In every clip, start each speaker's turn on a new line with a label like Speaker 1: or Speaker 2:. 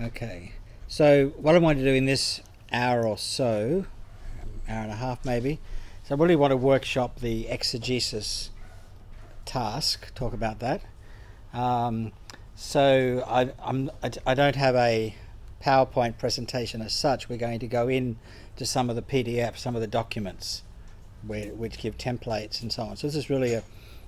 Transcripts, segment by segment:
Speaker 1: Okay, so what I want to do in this hour or so, hour and a half maybe, so I really want to workshop the exegesis task, talk about that. Um, I don't have a PowerPoint presentation as such. We're going to go in to some of the PDF, some of the documents which give templates and so on. So this is really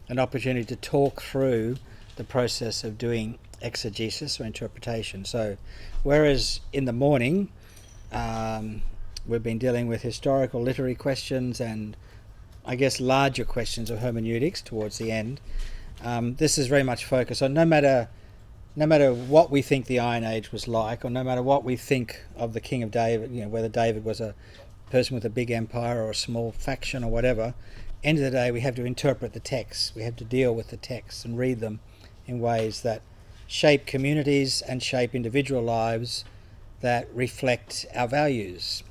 Speaker 1: an opportunity to talk through the process of doing exegesis or interpretation. So whereas in the morning we've been dealing with historical literary questions and I guess larger questions of hermeneutics towards the end, this is very much focused on no matter what we think the Iron Age was like, or no matter what we think of the King of David, whether David was a person with a big empire or a small faction or whatever, end of the day we have to interpret the texts. We have to deal with the texts and read them in ways that shape communities and shape individual lives that reflect our values.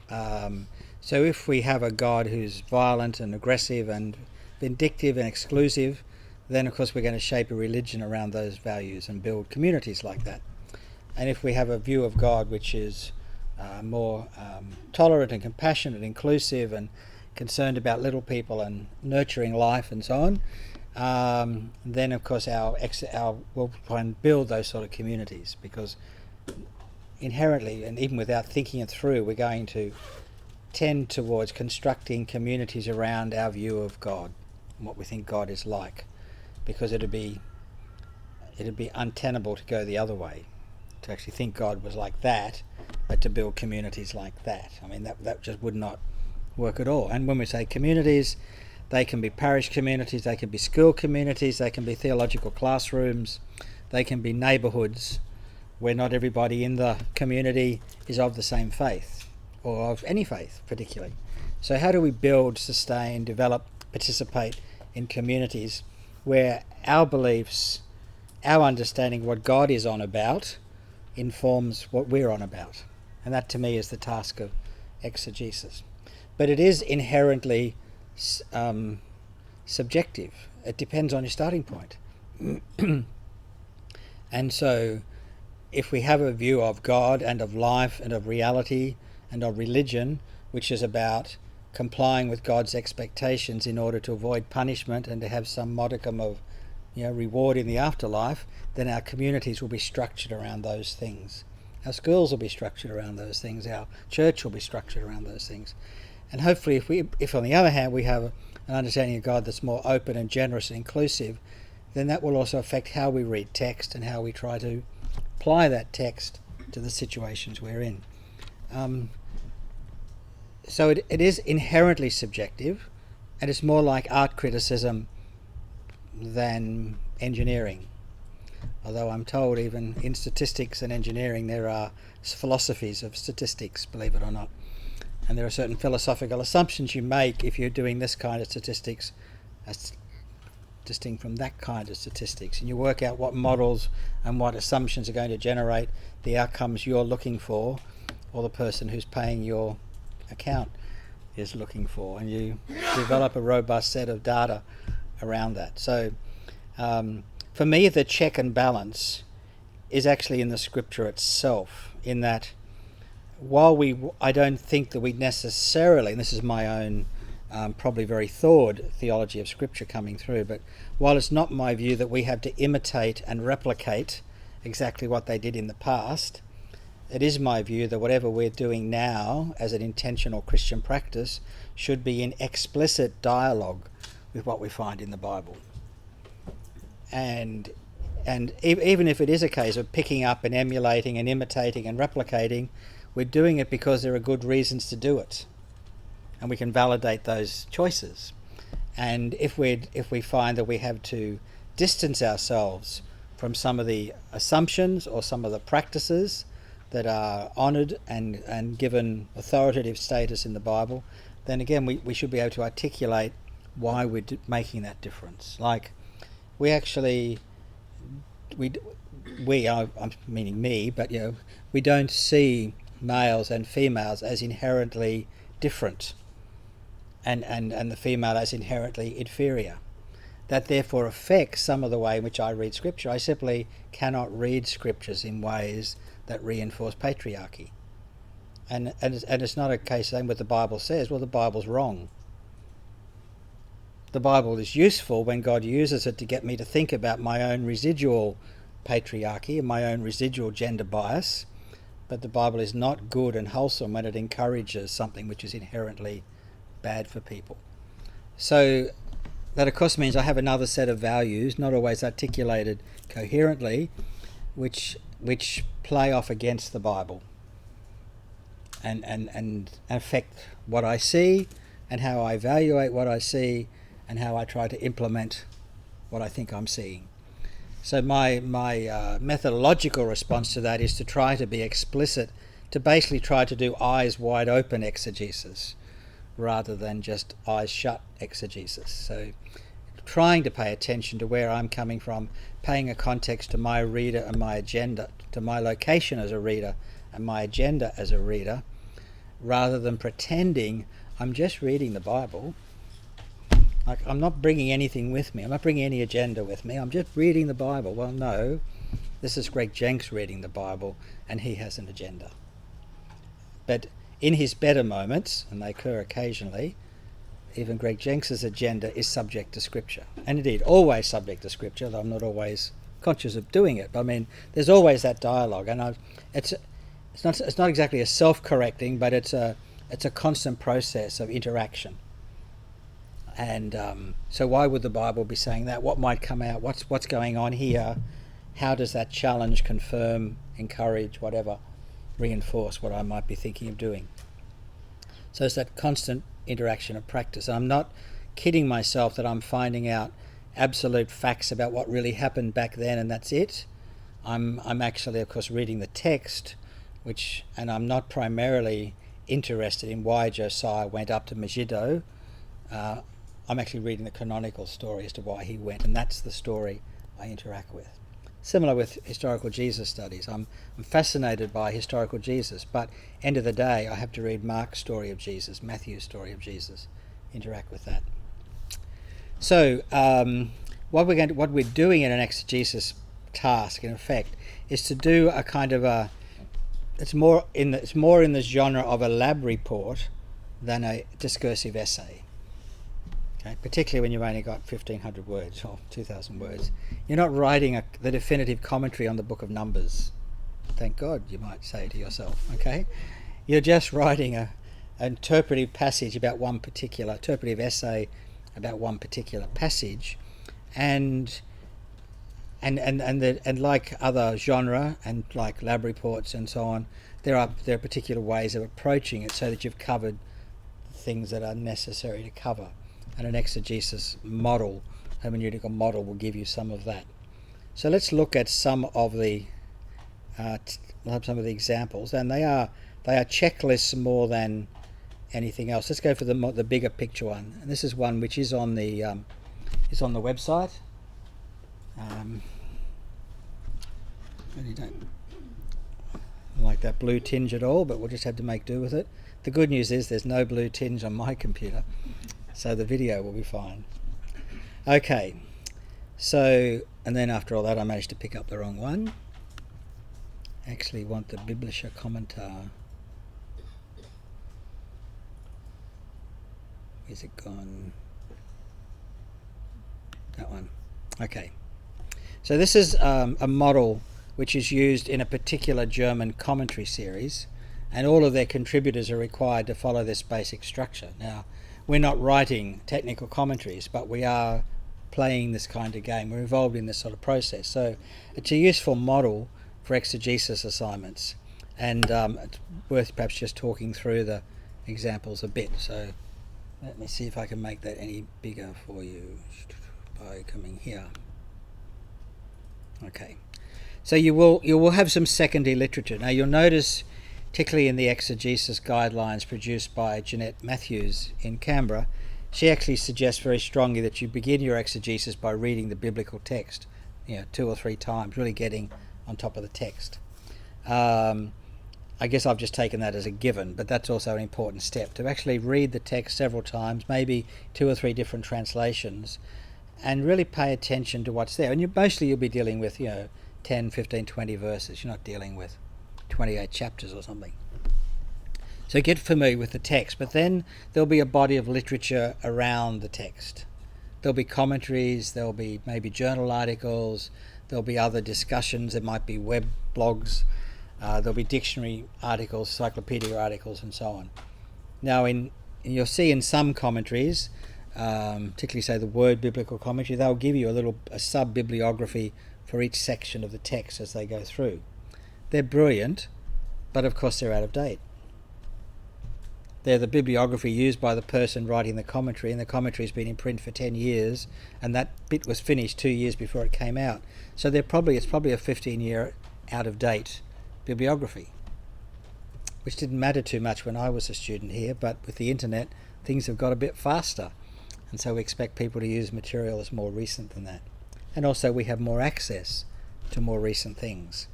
Speaker 1: So if we have a God who's violent and aggressive and vindictive and exclusive, then of course we're going to shape a religion around those values and build communities like that. And if we have a view of God which is more tolerant and compassionate and inclusive and concerned about little people and nurturing life and so on, then of course we'll try and build those sort of communities, because inherently, and even without thinking it through, we're going to tend towards constructing communities around our view of God and what we think God is like, because it'd be untenable to go the other way, to actually think God was like that, but to build communities like that. I mean, that just would not work at all. And when we say communities, they can be parish communities, they can be school communities, they can be theological classrooms, they can be neighbourhoods where not everybody in the community is of the same faith, or of any faith particularly. So how do we build, sustain, develop, participate in communities where our beliefs, our understanding of what God is on about, informs what we're on about? And that to me is the task of exegesis. But it is inherently subjective. It depends on your starting point. And so if we have a view of God and of life and of reality and of religion, which is about complying with God's expectations in order to avoid punishment and to have some modicum of reward in the afterlife, then our communities will be structured around those things. Our schools will be structured around those things. Our church will be structured around those things. And hopefully if on the other hand we have an understanding of God that's more open and generous and inclusive, then that will also affect how we read text and how we try to apply that text to the situations we're in. So it is inherently subjective, and it's more like art criticism than engineering. Although I'm told even in statistics and engineering there are philosophies of statistics, believe it or not. And there are certain philosophical assumptions you make if you're doing this kind of statistics as distinct from that kind of statistics. And you work out what models and what assumptions are going to generate the outcomes you're looking for, or the person who's paying your account is looking for, and you develop a robust set of data around that. So for me, the check and balance is actually in the scripture itself, in that while I don't think that we necessarily, and this is my own probably very thawed theology of scripture coming through, but while it's not my view that we have to imitate and replicate exactly what they did in the past, it is my view that whatever we're doing now as an intentional Christian practice should be in explicit dialogue with what we find in the Bible. And even if it is a case of picking up and emulating and imitating and replicating, we're doing it because there are good reasons to do it, and we can validate those choices. And if we find that we have to distance ourselves from some of the assumptions or some of the practices that are honoured and given authoritative status in the Bible, then again we should be able to articulate why we're making that difference. Like I'm meaning me, but we don't see males and females as inherently different and the female as inherently inferior. that therefore affects some of the way in which I read Scripture. I simply cannot read Scriptures in ways that reinforce patriarchy. And it's not a case saying what the Bible says. Well, the Bible's wrong. The Bible is useful when God uses it to get me to think about my own residual patriarchy and my own residual gender bias, but the Bible is not good and wholesome when it encourages something which is inherently bad for people. So that of course means I have another set of values, not always articulated coherently, which play off against the Bible and affect what I see and how I evaluate what I see and how I try to implement what I think I'm seeing. So my methodological response to that is to try to be explicit, to basically try to do eyes wide open exegesis rather than just eyes shut exegesis. So trying to pay attention to where I'm coming from, paying a context to my reader and my agenda, to my location as a reader and my agenda as a reader, rather than pretending I'm just reading the Bible. Like, I'm not bringing anything with me. I'm not bringing any agenda with me. I'm just reading the Bible. Well, no, this is Greg Jenks reading the Bible, and he has an agenda. But in his better moments, and they occur occasionally, even Greg Jenks's agenda is subject to Scripture. And indeed, always subject to Scripture, though I'm not always conscious of doing it. But I mean, there's always that dialogue. And it's not exactly a self-correcting, but it's a constant process of interaction. And so why would the Bible be saying that? What might come out? What's going on here? How does that challenge, confirm, encourage, whatever, reinforce what I might be thinking of doing? So it's that constant interaction of practice. And I'm not kidding myself that I'm finding out absolute facts about what really happened back then and that's it. I'm actually, of course, reading the text, and I'm not primarily interested in why Josiah went up to Megiddo. I'm actually reading the canonical story as to why he went, and that's the story I interact with. Similar with historical Jesus studies. I'm fascinated by historical Jesus, but end of the day, I have to read Mark's story of Jesus, Matthew's story of Jesus, interact with that. So what we're doing in an exegesis task, in effect, is to do a kind of it's more in the genre of a lab report than a discursive essay. Okay? Particularly when you've only got 1,500 words or 2,000 words. You're not writing the definitive commentary on the book of Numbers. Thank God, you might say to yourself. Okay, you're just writing an interpretive passage about interpretive essay about one particular passage, and like other genre and like lab reports and so on, there are particular ways of approaching it so that you've covered the things that are necessary to cover. And an exegesis model, hermeneutical model, will give you some of that. So let's look at some of the examples, and they are checklists more than anything else. Let's go for the bigger picture one, and this is one which is on the website. Really don't like that blue tinge at all, but we'll just have to make do with it. The good news is there's no blue tinge on my computer, so the video will be fine. Okay, so, and then after all that I managed to pick up the wrong one. I actually want the Biblischer Kommentar. Is it gone? That one. Okay. So this is a model which is used in a particular German commentary series, and all of their contributors are required to follow this basic structure. Now, we're not writing technical commentaries, but we are playing this kind of game. We're involved in this sort of process. So it's a useful model for exegesis assignments, and it's worth perhaps just talking through the examples a bit. So let me see if I can make that any bigger for you by coming here. Okay, so you will have some secondary literature. Now you'll notice, particularly in the exegesis guidelines produced by Jeanette Matthews in Canberra, she actually suggests very strongly that you begin your exegesis by reading the biblical text, 2 or 3 times, really getting on top of the text. I guess I've just taken that as a given, but that's also an important step, to actually read the text several times, maybe 2 or 3 different translations, and really pay attention to what's there. And mostly you'll be dealing with, 10, 15, 20 verses. You're not dealing with 28 chapters or something. So get familiar with the text, but then there'll be a body of literature around the text. There'll be commentaries, there'll be maybe journal articles, there'll be other discussions, there might be web blogs, there'll be dictionary articles, encyclopedia articles, and so on. Now, you'll see in some commentaries, particularly say the Word Biblical Commentary, they'll give you a sub-bibliography for each section of the text as they go through. They're brilliant, but of course they're out of date. They're the bibliography used by the person writing the commentary, and the commentary's been in print for 10 years, and that bit was finished 2 years before it came out. So it's probably a 15-year out-of-date bibliography, which didn't matter too much when I was a student here, but with the internet, things have got a bit faster, and so we expect people to use material that's more recent than that. And also we have more access to more recent things.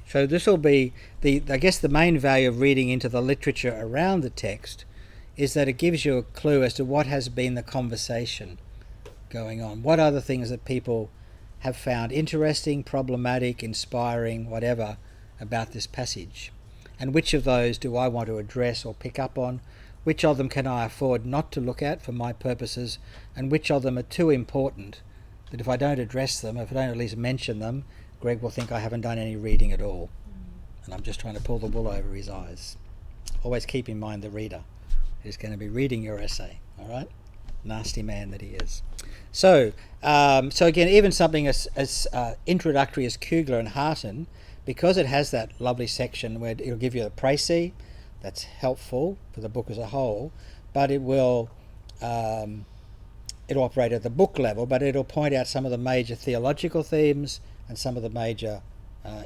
Speaker 1: So this will be the main value of reading into the literature around the text is that it gives you a clue as to what has been the conversation going on. What are the things that people have found interesting, problematic, inspiring, whatever, about this passage? And which of those do I want to address or pick up on? Which of them can I afford not to look at for my purposes? And which of them are too important that if I don't address them, if I don't at least mention them, Greg will think I haven't done any reading at all, and I'm just trying to pull the wool over his eyes. Always keep in mind the reader who's going to be reading your essay, all right? Nasty man that he is. So again, even something as introductory as Kugler and Harton, because it has that lovely section where it'll give you a précis, that's helpful for the book as a whole, but it'll operate at the book level, but it'll point out some of the major theological themes and some of the major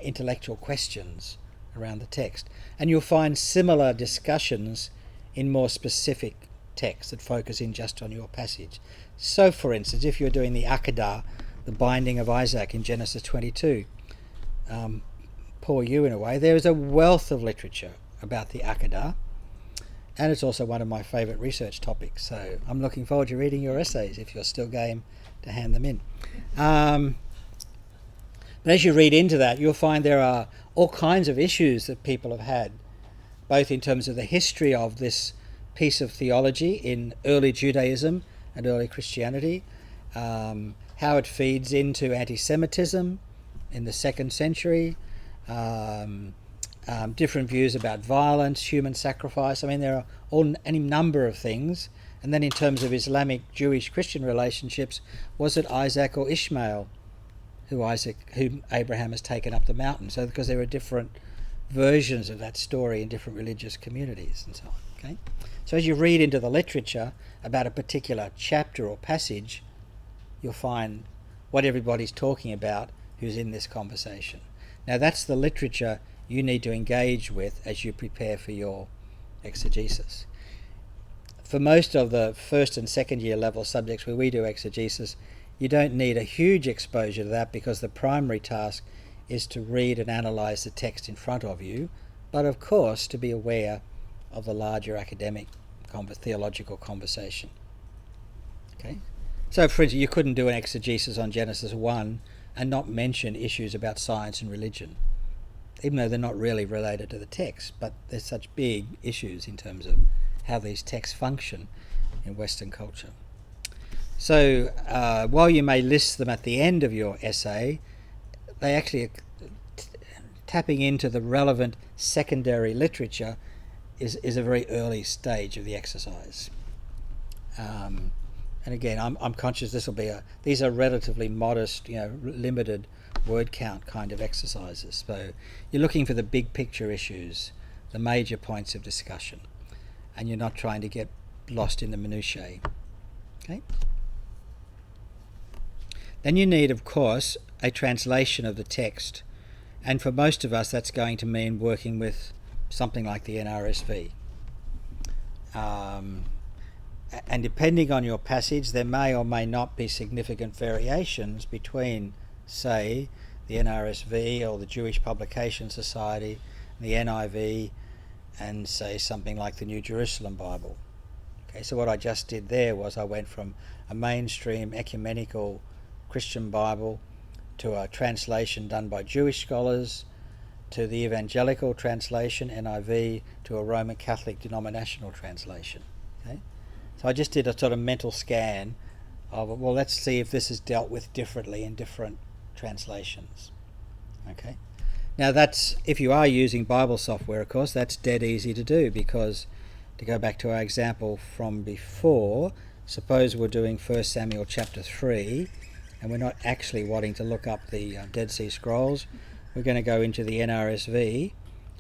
Speaker 1: intellectual questions around the text. And you'll find similar discussions in more specific texts that focus in just on your passage. So, for instance, if you're doing the Akedah, the binding of Isaac in Genesis 22, poor you in a way, there is a wealth of literature about the Akedah, and it's also one of my favourite research topics. So I'm looking forward to reading your essays if you're still game to hand them in. But as you read into that, you'll find there are all kinds of issues that people have had, both in terms of the history of this piece of theology in early Judaism and early Christianity, how it feeds into anti-Semitism in the 2nd century, different views about violence, human sacrifice. I mean, there are any number of things. And then in terms of Islamic, Jewish, Christian relationships, was it Isaac or Ishmael whom Abraham has taken up the mountain? So because there are different versions of that story in different religious communities and so on. Okay, so as you read into the literature about a particular chapter or passage, you'll find what everybody's talking about who's in this conversation. Now that's the literature you need to engage with as you prepare for your exegesis. For most of the 1st and 2nd year level subjects where we do exegesis, you don't need a huge exposure to that because the primary task is to read and analyse the text in front of you, but of course to be aware of the larger academic theological conversation. Okay, so for instance, you couldn't do an exegesis on Genesis 1 and not mention issues about science and religion, even though they're not really related to the text, but they're such big issues in terms of how these texts function in Western culture. So while you may list them at the end of your essay, they actually are tapping into the relevant secondary literature is a very early stage of the exercise. And again, I'm conscious these are relatively modest, limited word count kind of exercises. So you're looking for the big picture issues, the major points of discussion, and you're not trying to get lost in the minutiae. Okay? Then you need, of course, a translation of the text, and for most of us that's going to mean working with something like the NRSV. And depending on your passage, there may or may not be significant variations between, say, the NRSV or the Jewish Publication Society, the NIV, and say something like the New Jerusalem Bible. Okay, so what I just did there was I went from a mainstream ecumenical Christian Bible to a translation done by Jewish scholars, to the evangelical translation, NIV, to a Roman Catholic denominational translation. Okay? So I just did a sort of mental scan of, well, let's see if this is dealt with differently in different translations. Okay? Now that's, if you are using Bible software, of course, that's dead easy to do, because to go back to our example from before, suppose we're doing 1 Samuel chapter 3, and we're not actually wanting to look up the Dead Sea Scrolls. We're going to go into the NRSV,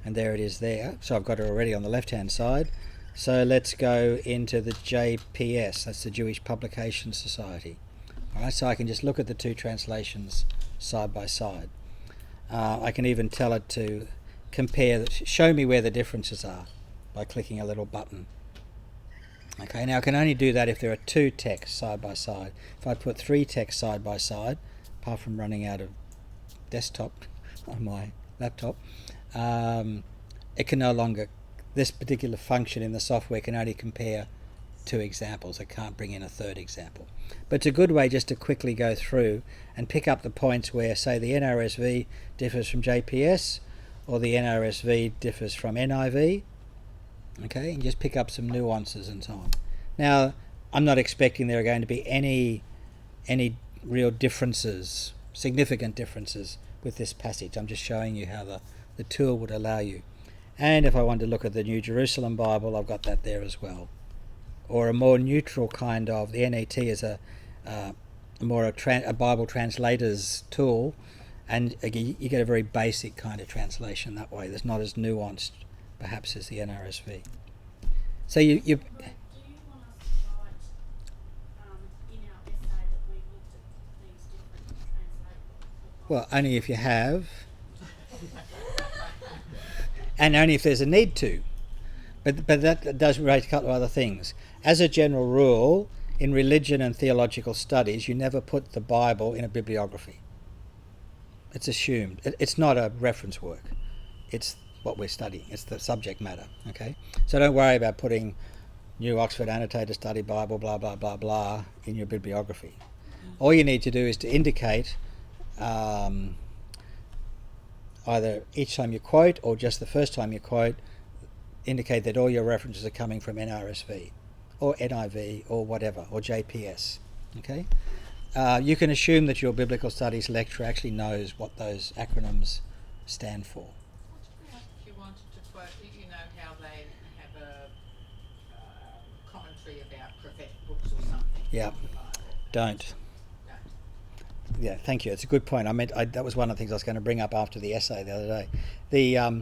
Speaker 1: and there it is there. So I've got it already on the left-hand side. So let's go into the JPS, that's the Jewish Publication Society. All right, so I can just look at the two translations side by side. I can even tell it to compare, show me where the differences are by clicking a little button. Okay, now I can only do that if there are two texts side by side. If I put three texts side by side, apart from running out of desktop on my laptop, it can no longer, this particular function in the software can only compare two examples. It can't bring in a third example. But it's a good way just to quickly go through and pick up the points where, say, the NRSV differs from JPS, or the NRSV differs from NIV. Okay, and just pick up some nuances and so on. Now, I'm not expecting there are going to be any real differences, significant differences with this passage. I'm just showing you how the tool would allow you. And if I want to look at the New Jerusalem Bible, I've got that there as well. Or a more neutral kind of, the NET is a Bible translator's tool, and again, you get a very basic kind of translation that way. There's not as nuanced perhaps as the NRSV. So you
Speaker 2: Do you want us to write in our essay that we looked at these different translations?
Speaker 1: well, only if you have, and only if there's a need to. But that does raise a couple of other things. As a general rule, in religion and theological studies, you never put the Bible in a bibliography. It's assumed. It's not a reference work. It's what we're studying. It's the subject matter. Okay, so don't worry about putting New Oxford Annotated Study Bible, blah blah blah blah, in your bibliography. All you need to do is to indicate either each time you quote or just the first time you quote, indicate that all your references are coming from NRSV or NIV or whatever, or JPS. Okay, you can assume that your biblical studies lecturer actually knows what those acronyms stand for.
Speaker 3: If you wanted to quote, you know how they have a commentary about prophetic books or something?
Speaker 1: Yeah, don't. Yeah, thank you. It's a good point. That was one of the things I was going to bring up after the essay the other day.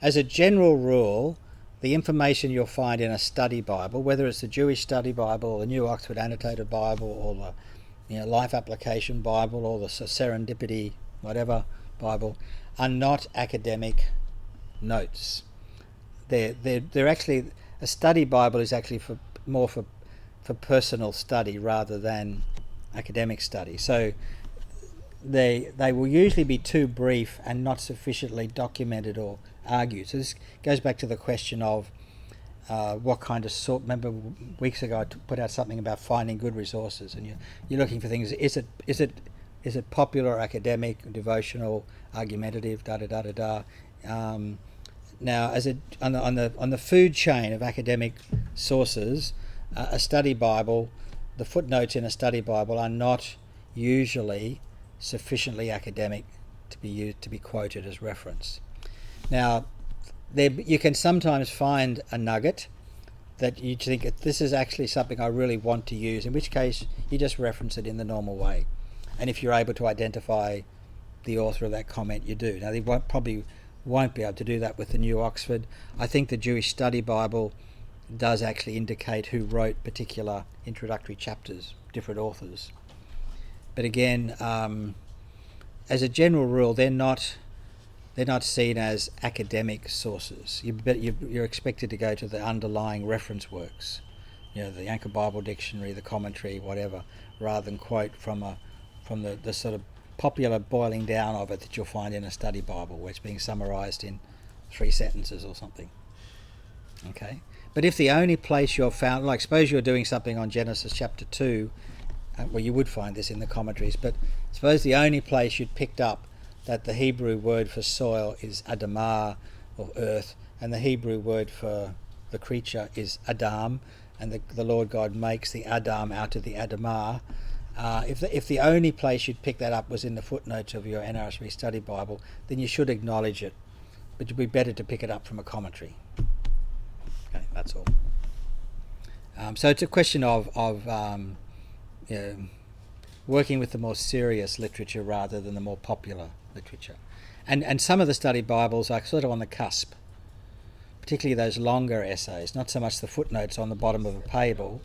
Speaker 1: As a general rule, the information you'll find in a study Bible, whether it's the Jewish Study Bible or the New Oxford Annotated Bible or the Life Application Bible or the Serendipity whatever Bible, are not academic notes. They're actually, a study Bible is actually more for personal study rather than academic study. So they will usually be too brief and not sufficiently documented or argued. So this goes back to the question of what kind of sort. Remember weeks ago I put out something about finding good resources, and you're looking for things. Is it popular, academic, devotional, argumentative, da da da da da. Now, on the food chain of academic sources, a study Bible, the footnotes in a study Bible are not usually sufficiently academic to be quoted as reference. Now, you can sometimes find a nugget that you think this is actually something I really want to use, in which case you just reference it in the normal way. And if you're able to identify the author of that comment, you do. Now, they probably won't be able to do that with the New Oxford. I think the Jewish Study Bible does actually indicate who wrote particular introductory chapters, different authors. But again, as a general rule, they're not seen as academic sources. You're expected to go to the underlying reference works, the Anchor Bible Dictionary, the commentary, whatever, rather than quote from the sort of popular boiling down of it that you'll find in a study Bible, where it's being summarized in 3 sentences or something. Okay, but if the only place you're found, like suppose you're doing something on Genesis chapter 2, well, you would find this in the commentaries, but suppose the only place you'd picked up that the Hebrew word for soil is Adamah, or earth, and the Hebrew word for the creature is Adam, and the Lord God makes the Adam out of the Adamah. If the only place you'd pick that up was in the footnotes of your NRSV study Bible, then you should acknowledge it, but it'd be better to pick it up from a commentary. Okay, that's all. So it's a question of working with the more serious literature rather than the more popular literature. And some of the study Bibles are sort of on the cusp, particularly those longer essays, not so much the footnotes on the bottom of a table,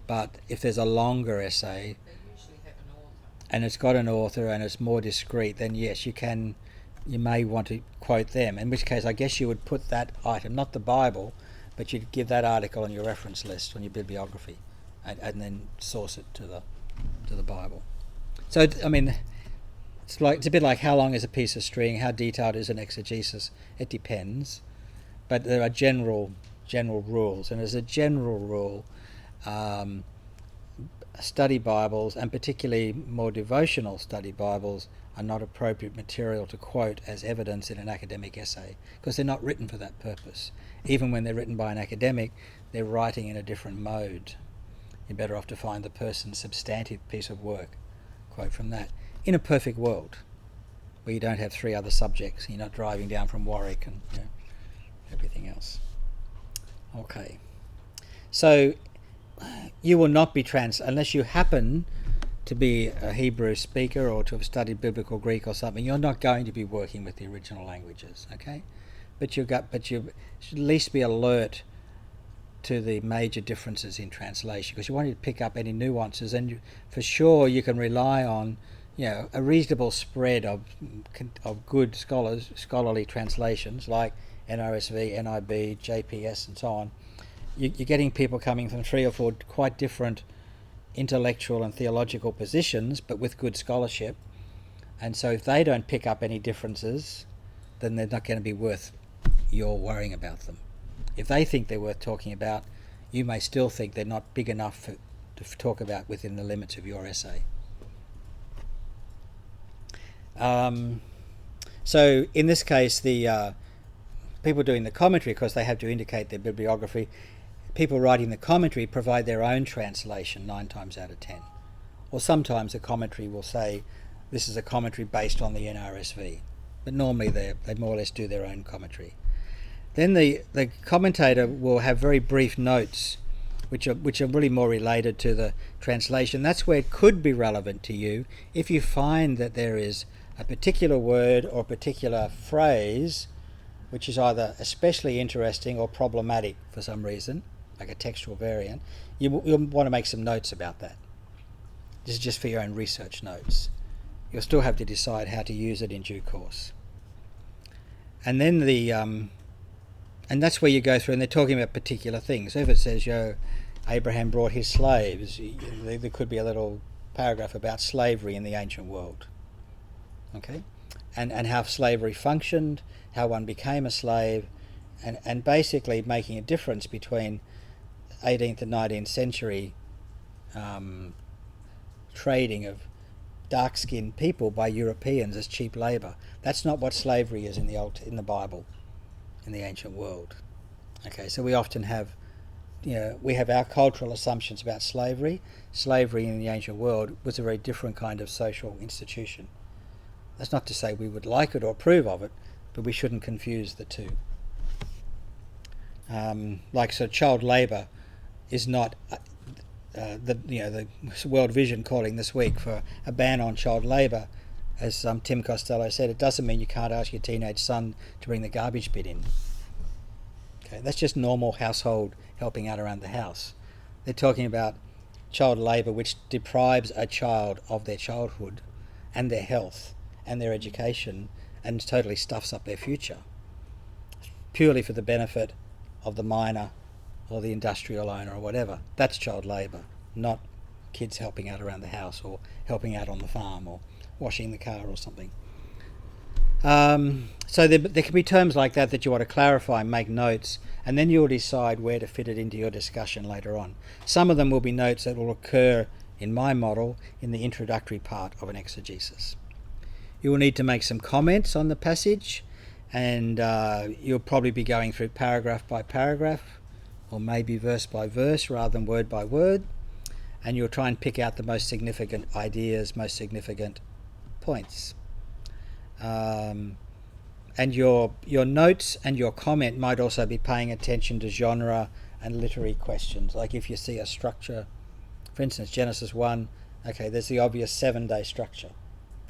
Speaker 1: but if there's a longer essay
Speaker 3: They usually have an author.
Speaker 1: and it's got an author and it's more discreet, then yes, you may want to quote them, in which case I guess you would put that item, not the Bible, but you'd give that article on your reference list, on your bibliography, and then source it to the Bible. So, I mean, it's a bit like how long is a piece of string, how detailed is an exegesis. It depends, but there are general rules, and as a general rule, study Bibles, and particularly more devotional study Bibles, are not appropriate material to quote as evidence in an academic essay, because they're not written for that purpose. Even when they're written by an academic, they're writing in a different mode. You're better off to find the person's substantive piece of work, quote from that. In a perfect world, where you don't have 3 other subjects, you're not driving down from Warwick and everything else. Okay. So you will not be unless you happen to be a Hebrew speaker or to have studied Biblical Greek or something, you're not going to be working with the original languages, okay? But you should at least be alert to the major differences in translation, because you want to pick up any nuances, and for sure you can rely on a reasonable spread of good scholarly translations like NRSV, NIB, JPS and so on. You're getting people coming from 3 or 4 quite different intellectual and theological positions, but with good scholarship, and so if they don't pick up any differences, then they're not going to be worth your worrying about them. If they think they're worth talking about, you may still think they're not big enough to talk about within the limits of your essay. So in this case, the people doing the commentary, because they have to indicate their bibliography, people writing the commentary provide their own translation 9 times out of 10. Or sometimes a commentary will say, this is a commentary based on the NRSV. But normally they more or less do their own commentary. Then the commentator will have very brief notes which are really more related to the translation. That's where it could be relevant to you if you find that there is a particular word or a particular phrase which is either especially interesting or problematic for some reason, like a textual variant. You'll want to make some notes about that. This is just for your own research notes. You'll still have to decide how to use it in due course. And then and that's where you go through, and they're talking about particular things. So if it says, Abraham brought his slaves, there could be a little paragraph about slavery in the ancient world. Okay? And how slavery functioned, how one became a slave, and basically making a difference between 18th and 19th century trading of dark-skinned people by Europeans as cheap labour. That's not what slavery is in the Bible, in the ancient world. Okay, so we often have, we have our cultural assumptions about slavery. Slavery in the ancient world was a very different kind of social institution. That's not to say we would like it or approve of it, but we shouldn't confuse the two. So child labour is not the World Vision calling this week for a ban on child labour. As Tim Costello said, it doesn't mean you can't ask your teenage son to bring the garbage bin in. Okay, that's just normal household helping out around the house. They're talking about child labour which deprives a child of their childhood and their health and their education and totally stuffs up their future, purely for the benefit of the miner or the industrial owner or whatever. That's child labour, not kids helping out around the house or helping out on the farm or washing the car or something. So there can be terms like that you want to clarify, make notes, and then you'll decide where to fit it into your discussion later on. Some of them will be notes that will occur in my model in the introductory part of an exegesis. You will need to make some comments on the passage, and you'll probably be going through paragraph by paragraph, or maybe verse by verse rather than word by word, and you'll try and pick out the most significant ideas, most significant points. And your notes and your comment might also be paying attention to genre and literary questions. Like if you see a structure, for instance, Genesis 1, okay, there's the obvious 7-day structure.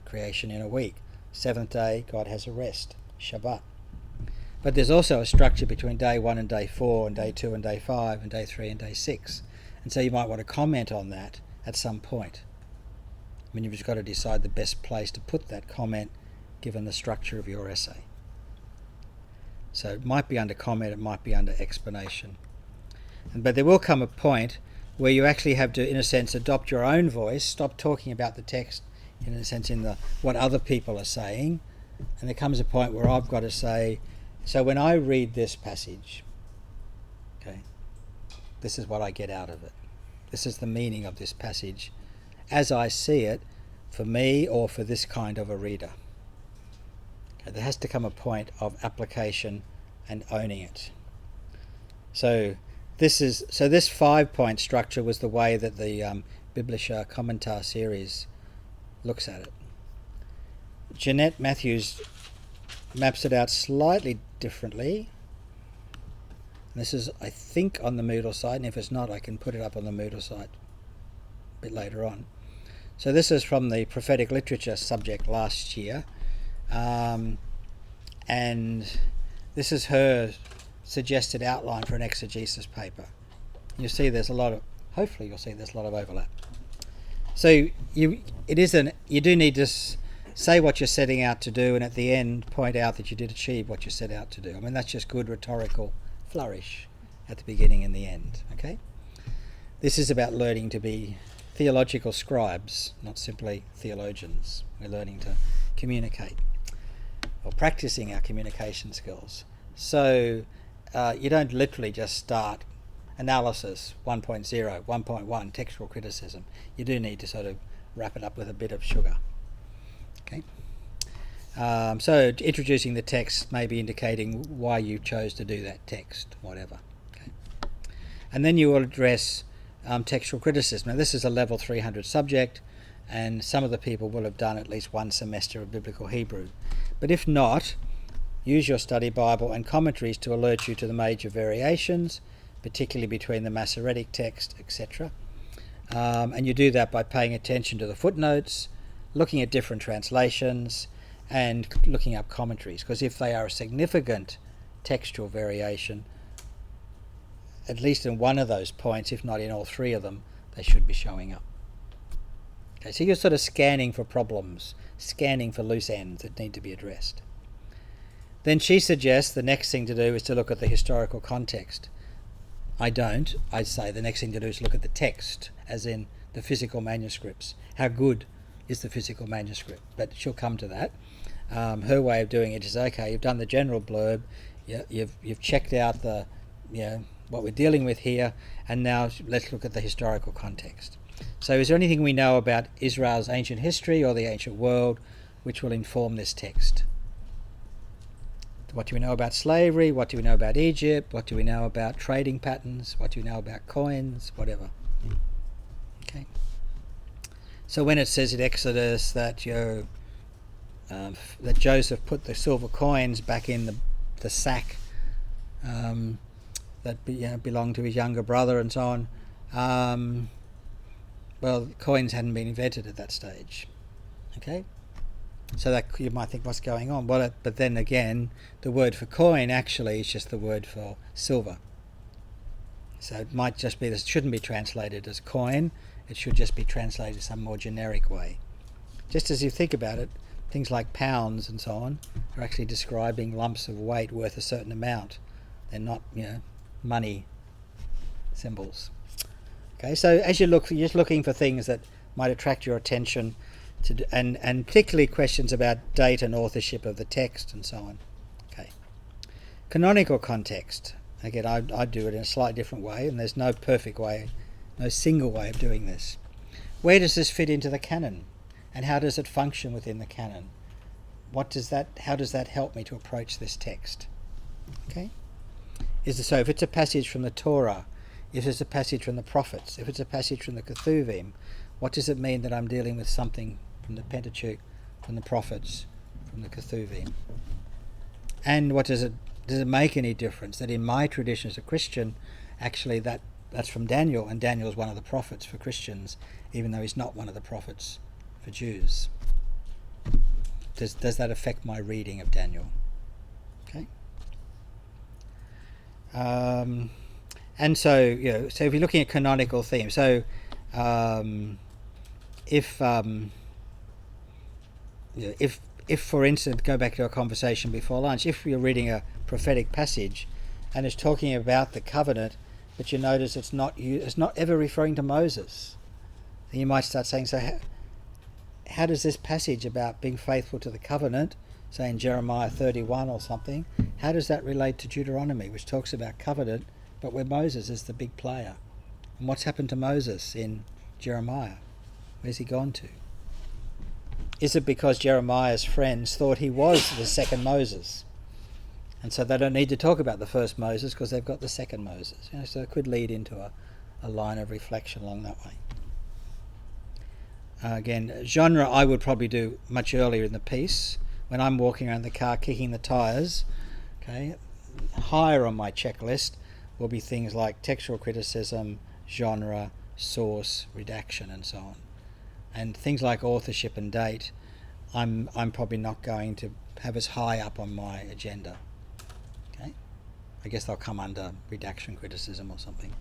Speaker 1: Creation in a week. 7th day, God has a rest. Shabbat. But there's also a structure between day 1 and day 4 and day 2 and day 5 and day 3 and day 6. And so you might want to comment on that at some point. I mean, you've just got to decide the best place to put that comment given the structure of your essay. So it might be under comment, it might be under explanation. But there will come a point where you actually have to, in a sense, adopt your own voice, stop talking about the text, in a sense, in the what other people are saying, and there comes a point where I've got to say, so when I read this passage, okay, this is what I get out of it. This is the meaning of this passage as I see it for me or for this kind of a reader. There has to come a point of application and owning it. So this 5-point structure was the way that the Biblischer Kommentar series looks at it. Jeanette Matthews maps it out slightly differently. This is, I think, on the Moodle site, and if it's not, I can put it up on the Moodle site a bit later on. So this is from the prophetic literature subject last year. And this is her suggested outline for an exegesis paper. You'll see there's a lot of, hopefully you'll see there's a lot of overlap. So you do need to say what you're setting out to do, and at the end point out that you did achieve what you set out to do. I mean, that's just good rhetorical flourish at the beginning and the end, okay? This is about learning to be theological scribes, not simply theologians. We're learning to communicate, or practicing our communication skills. So you don't literally just start analysis 1.0, 1.1, textual criticism. You do need to sort of wrap it up with a bit of sugar. Okay. So introducing the text, maybe indicating why you chose to do that text, whatever. Okay. And then you will address textual criticism. Now this is a level 300 subject, and some of the people will have done at least one semester of biblical Hebrew. But if not, use your study Bible and commentaries to alert you to the major variations, particularly between the Masoretic text, etc. And you do that by paying attention to the footnotes, looking at different translations, and looking up commentaries, because if they are a significant textual variation, at least in one of those points, if not in all three of them, they should be showing up. Okay, so you're sort of scanning for problems, scanning for loose ends that need to be addressed. Then she suggests the next thing to do is to look at the historical context. I don't. I say the next thing to do is look at the text, as in the physical manuscripts. How good is the physical manuscript? But she'll come to that. Her way of doing it is, okay, you've done the general blurb, you've checked out the, what we're dealing with here, and now let's look at the historical context. So is there anything we know about Israel's ancient history or the ancient world which will inform this text? What do we know about slavery? What do we know about Egypt? What do we know about trading patterns? What do we know about coins? Whatever. Okay. So when it says in Exodus that that Joseph put the silver coins back in the sack that belonged to his younger brother and so on, well, coins hadn't been invented at that stage. Okay. So that you might think, what's going on? Well, but then again, the word for coin actually is just the word for silver. So it might just be, this shouldn't be translated as coin, it should just be translated some more generic way. Just as you think about it, things like pounds and so on are actually describing lumps of weight worth a certain amount. They're not, money symbols. Okay, so as you look, you're just looking for things that might attract your attention and particularly questions about date and authorship of the text and so on. Okay. Canonical context. Again, I do it in a slightly different way, and there's no perfect way, no single way of doing this. Where does this fit into the canon, and how does it function within the canon? How does that help me to approach this text? Okay. So if it's a passage from the Torah, if it's a passage from the prophets, if it's a passage from the Ketuvim, what does it mean that I'm dealing with something from the Pentateuch, from the prophets, from the Ketuvim? And does it make any difference that in my tradition as a Christian, actually that's from Daniel, and Daniel is one of the prophets for Christians, even though he's not one of the prophets for Jews? Does that affect my reading of Daniel? Okay. And so, so if you're looking at canonical themes, so if for instance, go back to our conversation before lunch, if you're reading a prophetic passage and it's talking about the covenant, but you notice it's not ever referring to Moses, then you might start saying, so how does this passage about being faithful to the covenant, say in Jeremiah 31 or something, how does that relate to Deuteronomy, which talks about covenant, but where Moses is the big player? And what's happened to Moses in Jeremiah? Where's he gone to? Is it because Jeremiah's friends thought he was the second Moses, and so they don't need to talk about the first Moses because they've got the second Moses? So it could lead into a line of reflection along that way. Again, genre I would probably do much earlier in the piece, when I'm walking around the car kicking the tyres. Okay, higher on my checklist will be things like textual criticism, genre, source, redaction, and so on. And things like authorship and date, I'm probably not going to have as high up on my agenda. Okay, I guess they'll come under redaction criticism or something.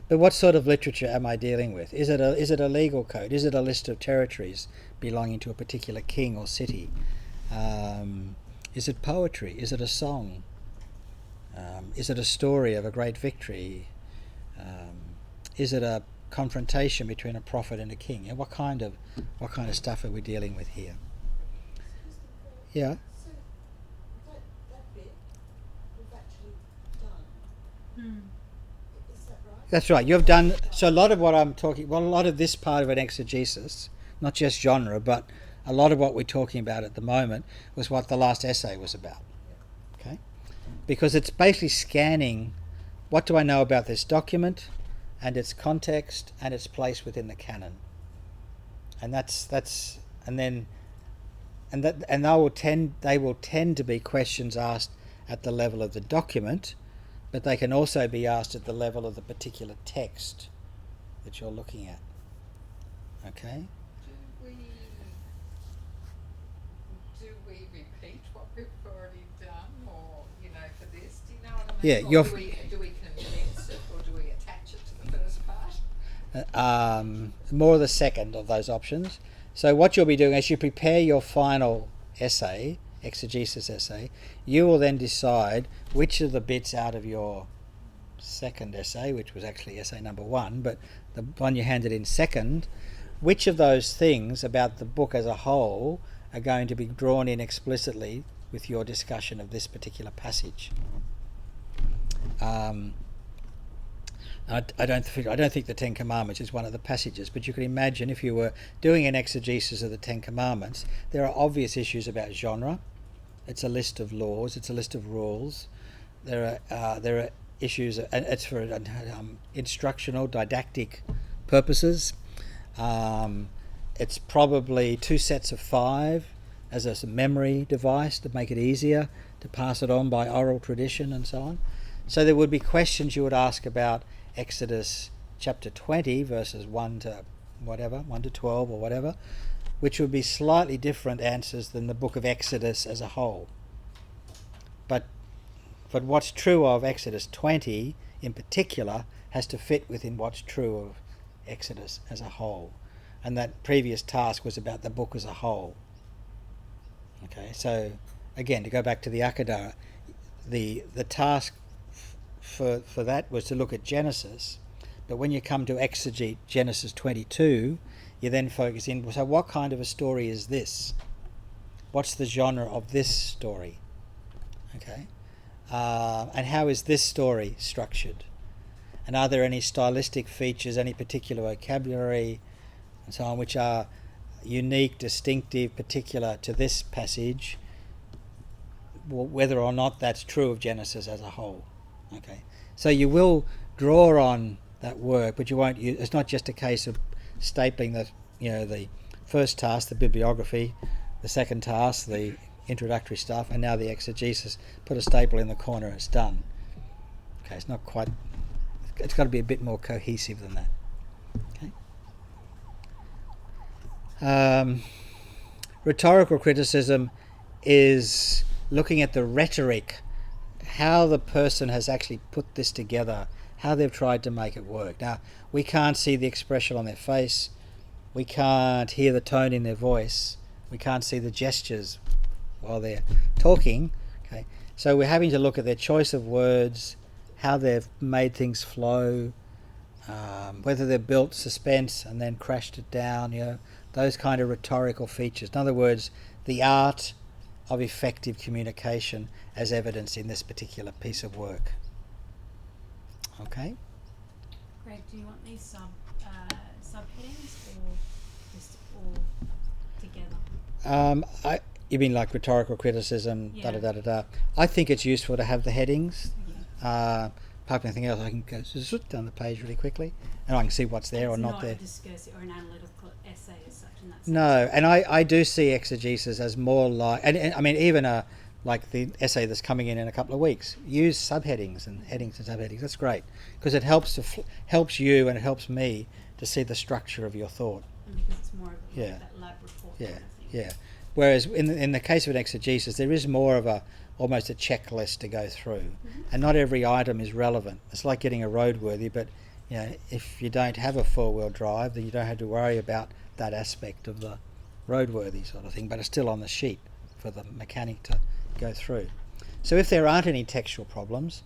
Speaker 1: But what sort of literature am I dealing with? Is it a legal code? Is it a list of territories belonging to a particular king or city? Is it poetry? Is it a song? Is it a story of a great victory? Is it a confrontation between a prophet and a king? What kind of stuff are we dealing with here? Yeah.
Speaker 4: So that bit we've actually done. Is that right?
Speaker 1: That's right. You've done so. A lot of what I'm talking, a lot of this part of an exegesis, not just genre, but a lot of what we're talking about at the moment was what the last essay was about. Okay, because it's basically scanning what do I know about this document and its context and its place within the canon, and they will tend to be questions asked at the level of the document, but they can also be asked at the level of the particular text that you're looking at. Okay.
Speaker 3: Do we repeat what we've already done, or for this? Do you know what I mean?
Speaker 1: Yeah,
Speaker 3: Or do we condense it, or do we attach it to the first part?
Speaker 1: More the second of those options. So what you'll be doing as you prepare your final essay, exegesis essay, you will then decide which of the bits out of your second essay, which was actually essay number 1, but the one you handed in second, which of those things about the book as a whole are going to be drawn in explicitly with your discussion of this particular passage. I don't think the Ten Commandments is one of the passages, but you can imagine if you were doing an exegesis of the Ten Commandments, there are obvious issues about genre. It's a list of laws. It's a list of rules. There are issues, and it's for instructional, didactic purposes. It's probably 2 sets of 5 as a memory device to make it easier to pass it on by oral tradition and so on. So there would be questions you would ask about Exodus chapter 20 verses 1 to 12 or whatever, which would be slightly different answers than the book of Exodus as a whole. But what's true of Exodus 20 in particular has to fit within what's true of Exodus as a whole. And that previous task was about the book as a whole. Okay, so again, to go back to the Akadara, the task for that was to look at Genesis, but when you come to exegete Genesis 22, you you then focus in, so what kind of a story is this? What's the genre of this story? Okay. And how is this story structured? And are there any stylistic features, any particular vocabulary, and so on, which are unique, distinctive, particular to this passage, whether or not that's true of Genesis as a whole? Okay. So you will draw on that work, but you won't use, it's not just a case of stapling the first task, the bibliography, the second task, the introductory stuff, and now the exegesis, put a staple in the corner, it's done. Okay, it's not quite, it's got to be a bit more cohesive than that. Okay. Rhetorical criticism is looking at the rhetoric, how the person has actually put this together, how they've tried to make it work. Now, we can't see the expression on their face, we can't hear the tone in their voice, we can't see the gestures while they're talking. Okay, so we're having to look at their choice of words, how they've made things flow, whether they've built suspense and then crashed it down, those kind of rhetorical features. In other words, the art of effective communication as evidenced in this particular piece of work. Okay?
Speaker 2: Greg, do you want these subheadings or just all together?
Speaker 1: You mean like rhetorical criticism,
Speaker 2: Yeah.
Speaker 1: da-da-da-da-da. I think it's useful to have the headings. Apart from anything else, I can go down the page really quickly and I can see what's there or not there.
Speaker 2: It's not a discursive or an analytical essay as such in that sense.
Speaker 1: No, and I do see exegesis as more like, and I mean even like the essay that's coming in a couple of weeks, use subheadings and headings and subheadings. That's great because it helps helps you and it helps me to see the structure of your thought.
Speaker 2: And because it's more of
Speaker 1: Yeah.
Speaker 2: like that lab report
Speaker 1: Yeah,
Speaker 2: kind of thing.
Speaker 1: yeah. Whereas in the case of an exegesis, there is more of almost a checklist to go through, and not every item is relevant. It's like getting a roadworthy, but if you don't have a four-wheel drive, then you don't have to worry about that aspect of the roadworthy sort of thing. But it's still on the sheet for the mechanic to go through. So if there aren't any textual problems,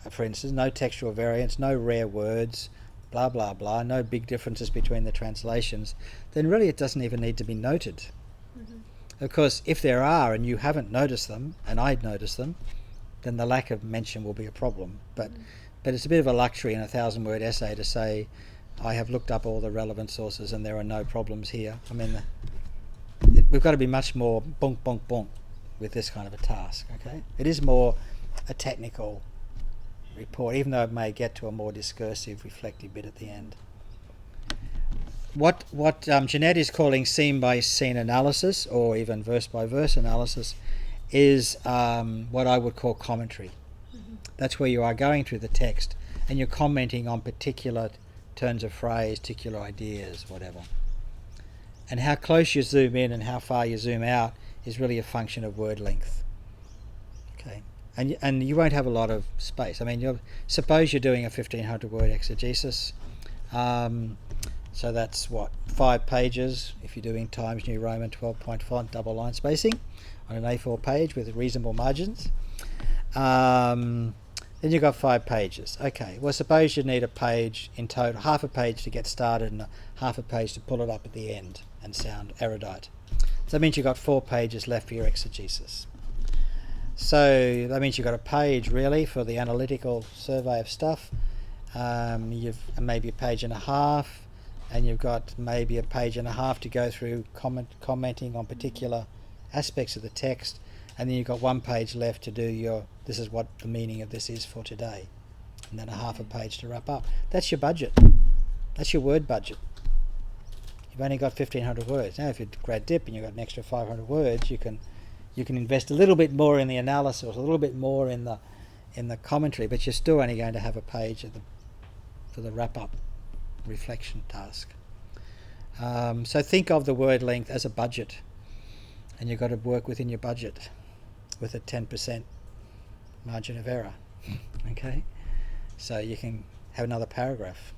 Speaker 1: for instance, no textual variants, no rare words, blah blah blah, no big differences between the translations, then really it doesn't even need to be noted. Of course, if there are and you haven't noticed them, and I'd noticed them, then the lack of mention will be a problem. But it's a bit of a luxury in a 1,000-word essay to say, I have looked up all the relevant sources and there are no problems here. I mean, we've got to be much more bonk, bonk, bonk with this kind of a task, okay? It is more a technical report, even though it may get to a more discursive, reflective bit at the end. What Jeanette is calling scene-by-scene analysis, or even verse-by-verse analysis, is what I would call commentary. That's where you are going through the text and you're commenting on particular turns of phrase, particular ideas, whatever. And how close you zoom in and how far you zoom out is really a function of word length. Okay, and you won't have a lot of space. I mean, suppose you're doing a 1,500-word exegesis. So that's 5 pages if you're doing Times New Roman 12-point font, double line spacing on an A4 page with reasonable margins. Then you've got 5 pages. Okay, well suppose you need a page in total, half a page to get started and half a page to pull it up at the end and sound erudite. So that means you've got 4 pages left for your exegesis. So that means you've got a page really for the analytical survey of stuff. You've maybe a page and a half, and you've got maybe a page and a half to go through commenting on particular aspects of the text, and then you've got 1 page left to do this is what the meaning of this is for today, and then a half a page to wrap up. That's your budget. That's your word budget. You've only got 1,500 words. Now if you're grad dip and you've got an extra 500 words, you can invest a little bit more in the analysis, a little bit more in the commentary, but you're still only going to have a page for the wrap up reflection task. So think of the word length as a budget, and you've got to work within your budget with a 10% margin of error. Okay, so you can have another paragraph.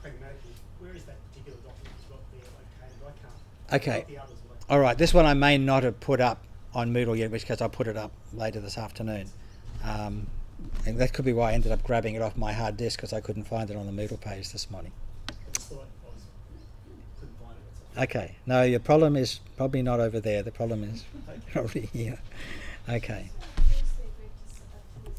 Speaker 5: Pragmatically, where is that particular document as well located? I can't.
Speaker 1: Okay,
Speaker 5: The others,
Speaker 1: all right, this one I may not have put up on Moodle yet, in which case I'll put it up later this afternoon. And that could be why I ended up grabbing it off my hard disk, because I couldn't find it on the Moodle page this morning.
Speaker 5: I just thought I could
Speaker 1: Okay. No, your problem is probably not over there. The problem is probably here. Okay.
Speaker 4: Firstly, Greg,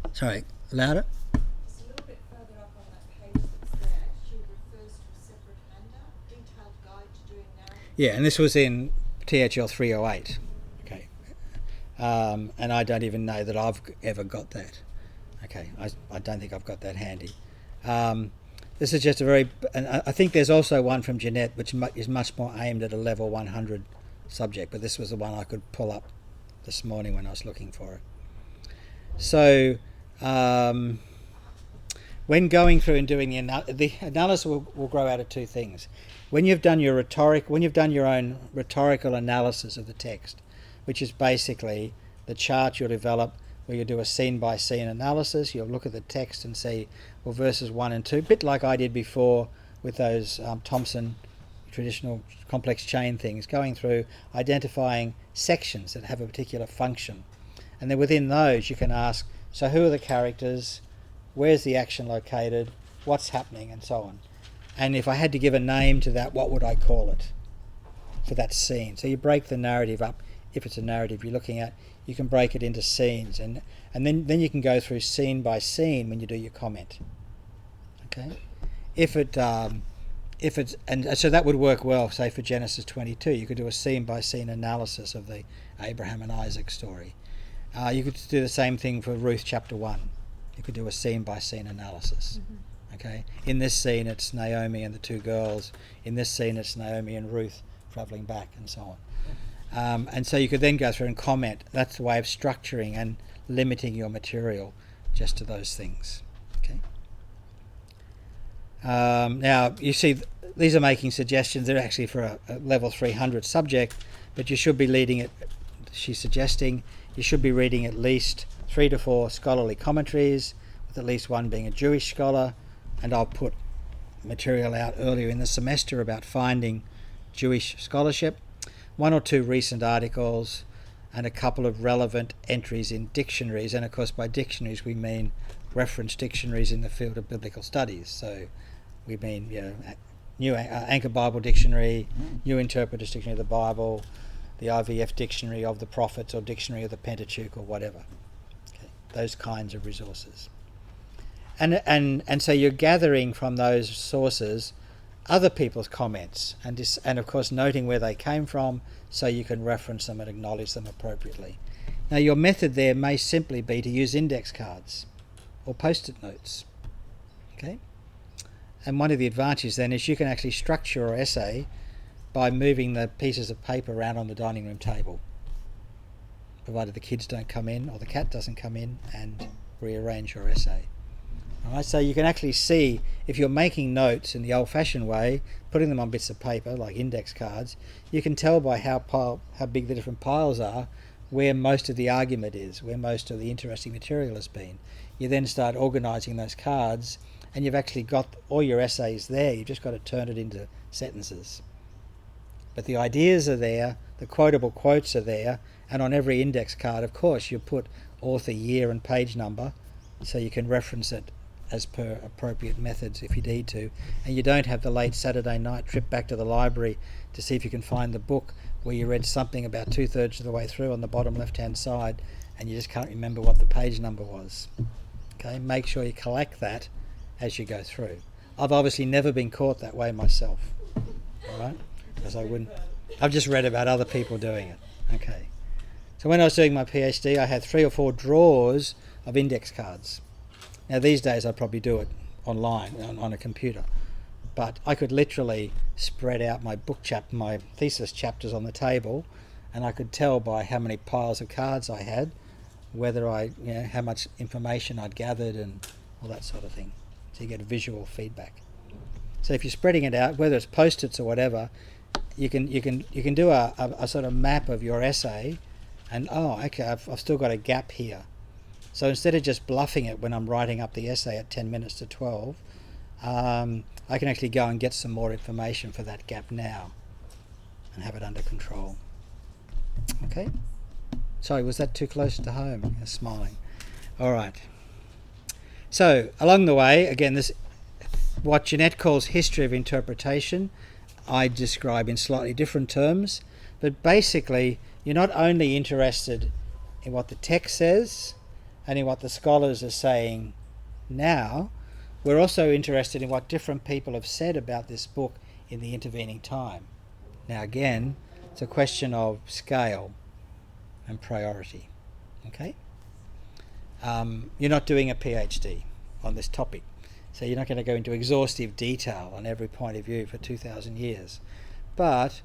Speaker 4: just
Speaker 1: Sorry, louder.
Speaker 4: just a little bit further up on that page that's there, she refers to a separate handout, detailed guide to doing narrative.
Speaker 1: Yeah, and this was in THL 308. Okay. And I don't even know that I've ever got that. Okay, I don't think I've got that handy. This is just a very, and I think there's also one from Jeanette which is much more aimed at a level 100 subject, but this was the one I could pull up this morning when I was looking for it. So when going through and doing the analysis will grow out of two things. When you've done your own rhetorical analysis of the text, which is basically the chart you'll develop where you do a scene-by-scene analysis, you'll look at the text and see, well, verses 1 and 2, a bit like I did before with those Thompson traditional complex chain things, going through identifying sections that have a particular function. And then within those you can ask, so who are the characters, where's the action located, what's happening, and so on. And if I had to give a name to that, what would I call it for that scene? So you break the narrative up. If it's a narrative you're looking at, you can break it into scenes, and then you can go through scene by scene when you do your comment. Okay, if it's and so that would work well. Say for Genesis 22, you could do a scene by scene analysis of the Abraham and Isaac story. You could do the same thing for Ruth chapter 1. You could do a scene by scene analysis. Okay, in this scene it's Naomi and the two girls. In this scene it's Naomi and Ruth travelling back, and so on. And so you could then go through and comment. That's the way of structuring and limiting your material just to those things. Okay. Now you see these are making suggestions. They're actually for a level 300 subject, but you should be leading it. She's suggesting you should be reading at least 3 to 4 scholarly commentaries, with at least one being a Jewish scholar. And I'll put material out earlier in the semester about finding Jewish scholarship. 1 or 2 recent articles, and a couple of relevant entries in dictionaries. And of course by dictionaries we mean reference dictionaries in the field of biblical studies. So we mean, New Anchor Bible Dictionary, New Interpreter's Dictionary of the Bible, the IVF Dictionary of the Prophets, or Dictionary of the Pentateuch, or whatever. Okay, those kinds of resources. And so you're gathering from those sources other people's comments, and of course noting where they came from, so you can reference them and acknowledge them appropriately. Now your method there may simply be to use index cards or post-it notes. Okay, and one of the advantages then is you can actually structure your essay by moving the pieces of paper around on the dining room table, provided the kids don't come in or the cat doesn't come in, and rearrange your essay. Alright, so you can actually see, if you're making notes in the old-fashioned way, putting them on bits of paper like index cards, you can tell by how big the different piles are where most of the argument is, where most of the interesting material has been. You then start organising those cards, and you've actually got all your essays there. You've just got to turn it into sentences. But the ideas are there, the quotable quotes are there, and on every index card, of course, you put author, year and page number, so you can reference it as per appropriate methods if you need to, and you don't have the late Saturday night trip back to the library to see if you can find the book where you read something about 2/3 of the way through on the bottom left hand side and you just can't remember what the page number was. Okay, make sure you collect that as you go through. I've obviously never been caught that way myself, alright, because I've just read about other people doing it. Okay, so when I was doing my PhD I had 3 or 4 drawers of index cards. Now these days I'd probably do it online on a computer, but I could literally spread out my thesis chapters on the table, and I could tell by how many piles of cards I had whether how much information I'd gathered and all that sort of thing. So you get visual feedback. So if you're spreading it out, whether it's post-its or whatever, you can do a sort of map of your essay, and okay, I've still got a gap here. So instead of just bluffing it when I'm writing up the essay at 10 minutes to 12, I can actually go and get some more information for that gap now and have it under control. Okay? Sorry, was that too close to home? You're smiling. All right. So along the way, again, this what Jeanette calls history of interpretation. I describe in slightly different terms, but basically you're not only interested in what the text says and in what the scholars are saying now, we're also interested in what different people have said about this book in the intervening time. Now again, it's a question of scale and priority. Okay? You're not doing a PhD on this topic, so you're not going to go into exhaustive detail on every point of view for 2,000 years. But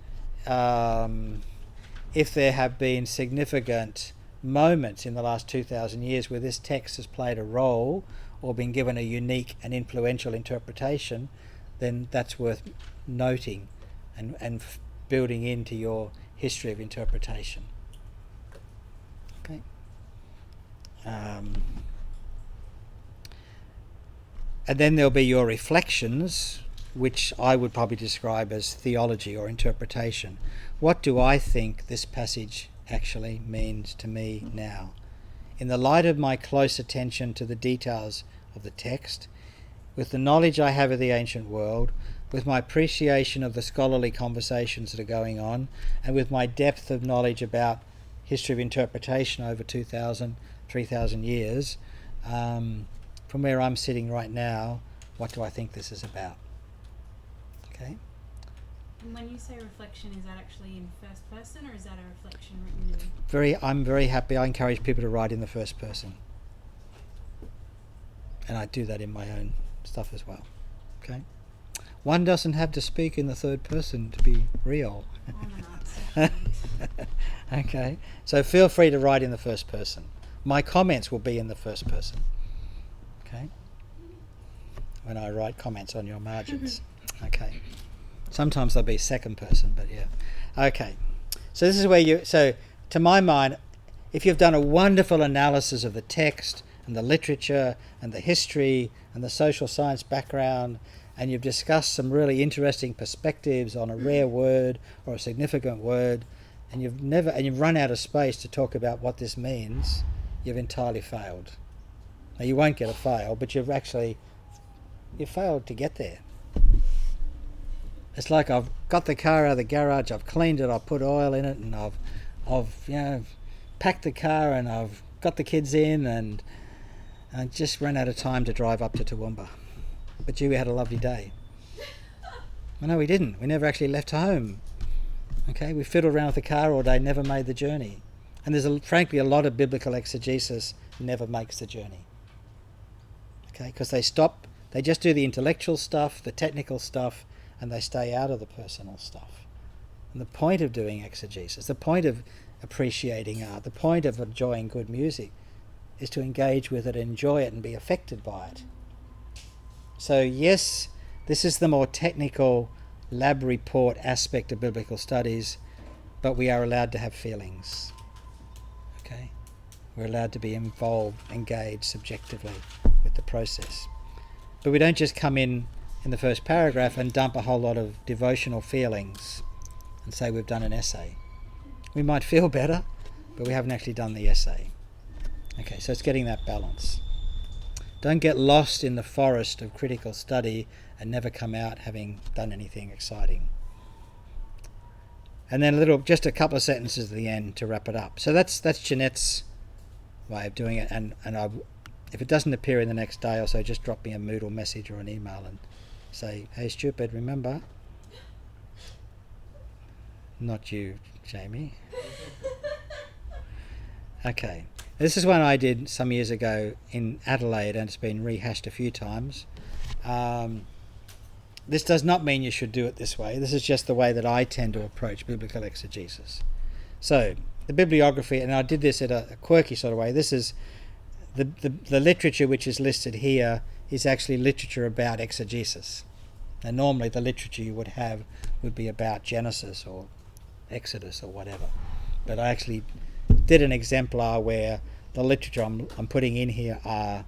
Speaker 1: if there have been significant moments in the last 2,000 years where this text has played a role or been given a unique and influential interpretation, then that's worth noting and building into your history of interpretation. Okay. And then there'll be your reflections, which I would probably describe as theology or interpretation. What do I think this passage actually means to me now? In the light of my close attention to the details of the text, with the knowledge I have of the ancient world, with my appreciation of the scholarly conversations that are going on, and with my depth of knowledge about history of interpretation over 2,000, 3,000 years, from where I'm sitting right now, what do I think this is about? Okay.
Speaker 2: And when you say reflection, is that actually in first person, or is that a reflection written in?
Speaker 1: I'm very happy. I encourage people to write in the first person, and I do that in my own stuff as well. Okay. One doesn't have to speak in the third person to be real. Okay. So feel free to write in the first person. My comments will be in the first person. Okay. When I write comments on your margins. Okay. Sometimes they'll be second person, but yeah. Okay. So this is where so to my mind, if you've done a wonderful analysis of the text and the literature and the history and the social science background, and you've discussed some really interesting perspectives on a rare word or a significant word, and you've run out of space to talk about what this means, you've entirely failed. Now you won't get a fail, but you failed to get there. It's like I've got the car out of the garage, I've cleaned it, I've put oil in it, and I've packed the car, and I've got the kids in, and I just ran out of time to drive up to Toowoomba. But we had a lovely day. Well, no, we didn't. We never actually left home. Okay, we fiddled around with the car all day, never made the journey. And there's frankly a lot of biblical exegesis never makes the journey. Okay, because they just do the intellectual stuff, the technical stuff, and they stay out of the personal stuff. And the point of doing exegesis, the point of appreciating art, the point of enjoying good music is to engage with it, enjoy it, and be affected by it. So yes, this is the more technical lab report aspect of biblical studies, but we are allowed to have feelings. Okay? We're allowed to be involved, engaged subjectively with the process. But we don't just come in the first paragraph and dump a whole lot of devotional feelings and say we've done an essay. We might feel better, but we haven't actually done the essay. Okay, so it's getting that balance. Don't get lost in the forest of critical study and never come out having done anything exciting. And then just a couple of sentences at the end to wrap it up. So that's Jeanette's way of doing it. And if it doesn't appear in the next day or so, just drop me a Moodle message or an email and say, hey, stupid, remember? Not you, Jamie. Okay. This is one I did some years ago in Adelaide, and it's been rehashed a few times. This does not mean you should do it this way. This is just the way that I tend to approach biblical exegesis. So, the bibliography, and I did this in a quirky sort of way. This is the literature which is listed here is actually literature about exegesis. Now, normally the literature you would have would be about Genesis or Exodus or whatever. But I actually did an exemplar where the literature I'm putting in here are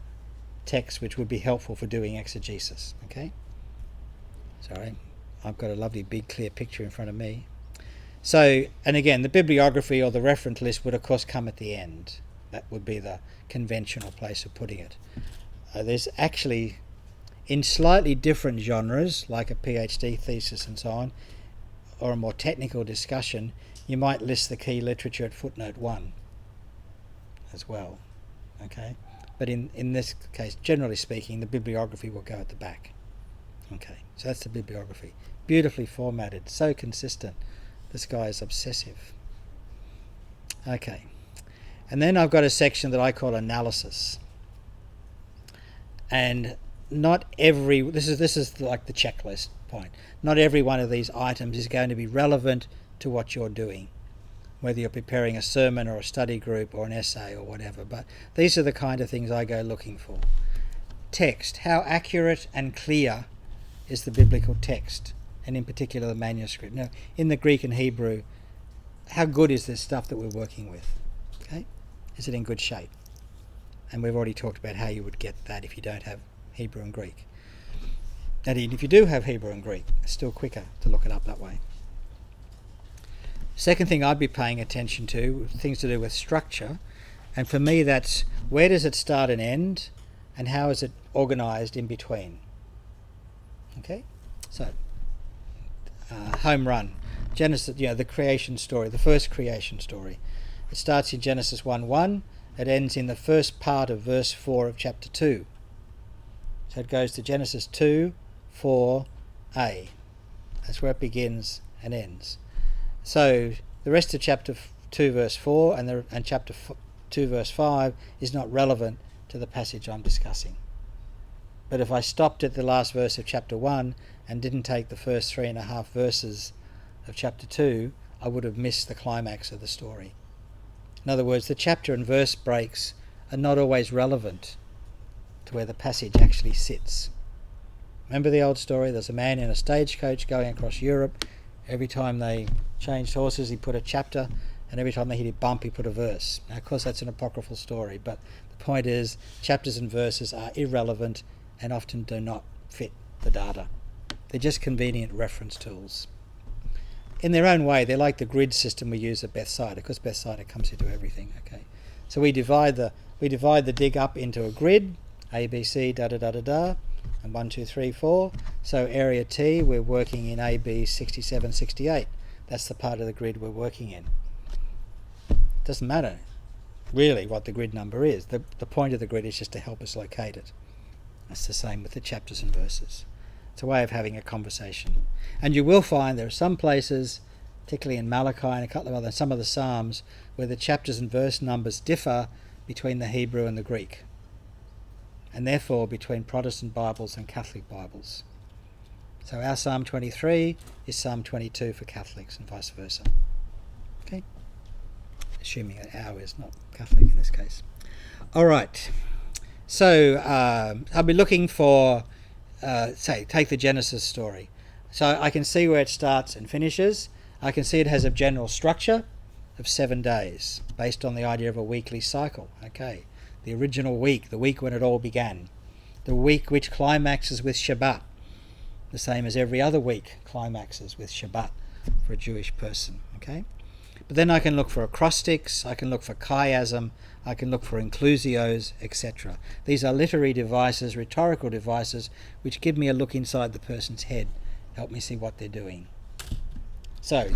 Speaker 1: texts which would be helpful for doing exegesis. Okay? Sorry, I've got a lovely big clear picture in front of me. So, and again, the bibliography or the reference list would of course come at the end. That would be the conventional place of putting it. There's actually, in slightly different genres, like a PhD thesis and so on, or a more technical discussion, you might list the key literature at footnote 1 as well. Okay, but in this case, generally speaking, the bibliography will go at the back. Okay, so that's the bibliography. Beautifully formatted, so consistent. This guy is obsessive. Okay, and then I've got a section that I call analysis. And not every, this is like the checklist point. Not every one of these items is going to be relevant to what you're doing, whether you're preparing a sermon or a study group or an essay or whatever. But these are the kind of things I go looking for. Text. How accurate and clear is the biblical text, and in particular the manuscript? Now, in the Greek and Hebrew, how good is this stuff that we're working with? Okay, is it in good shape? And we've already talked about how you would get that if you don't have Hebrew and Greek. And even if you do have Hebrew and Greek, it's still quicker to look it up that way. Second thing I'd be paying attention to, things to do with structure. And for me, that's where does it start and end, and how is it organised in between? Okay, so home run. Genesis, the creation story, the first creation story. It starts in Genesis 1:1. It ends in the first part of verse 4 of chapter 2. So it goes to Genesis 2:4a. That's where it begins and ends. So the rest of chapter 2 verse 4 and chapter 2 verse 5 is not relevant to the passage I'm discussing. But if I stopped at the last verse of chapter 1 and didn't take the first 3.5 verses of chapter 2, I would have missed the climax of the story. In other words, the chapter and verse breaks are not always relevant to where the passage actually sits. Remember the old story? There's a man in a stagecoach going across Europe. Every time they changed horses, he put a chapter, and every time they hit a bump, he put a verse. Now, of course, that's an apocryphal story, but the point is chapters and verses are irrelevant and often do not fit the data. They're just convenient reference tools. In their own way, they're like the grid system we use at Bethsaida, because Bethsaida comes into everything. Okay, so we divide the dig up into a grid, A, B, C, da da da da da, and 1, 2, 3, 4. So area T, we're working in A, B, 67, 68. That's the part of the grid we're working in. Doesn't matter really what the grid number is. The point of the grid is just to help us locate it. That's the same with the chapters and verses. It's a way of having a conversation. And you will find there are some places, particularly in Malachi and a couple of other, some of the Psalms, where the chapters and verse numbers differ between the Hebrew and the Greek, and therefore between Protestant Bibles and Catholic Bibles. So our Psalm 23 is Psalm 22 for Catholics and vice versa. Okay? Assuming that our is not Catholic in this case. All right. So I'll be looking for, take the Genesis story. So I can see where it starts and finishes. I can see it has a general structure of 7 days based on the idea of a weekly cycle. Okay, the original week, the week when it all began. The week which climaxes with Shabbat, the same as every other week climaxes with Shabbat for a Jewish person. Okay, but then I can look for acrostics, I can look for chiasm, I can look for inclusios, etc. These are literary devices, rhetorical devices, which give me a look inside the person's head, help me see what they're doing. So,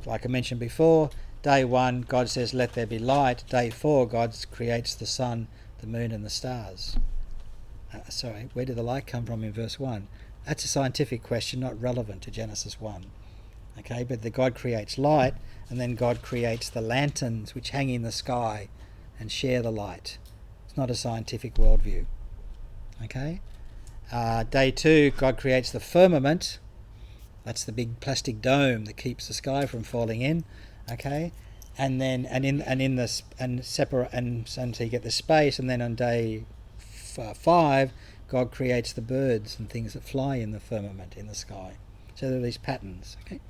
Speaker 1: like I mentioned before, day 1, God says, let there be light. Day 4, God creates the sun, the moon, and the stars. Where did the light come from in verse 1? That's a scientific question, not relevant to Genesis 1. Okay, but God creates light, and then God creates the lanterns which hang in the sky and share the light. It's not a scientific worldview. Okay? Day 2, God creates the firmament. That's the big plastic dome that keeps the sky from falling in. Okay? So you get the space, and then on day 5, God creates the birds and things that fly in the firmament in the sky. So there are these patterns. Okay?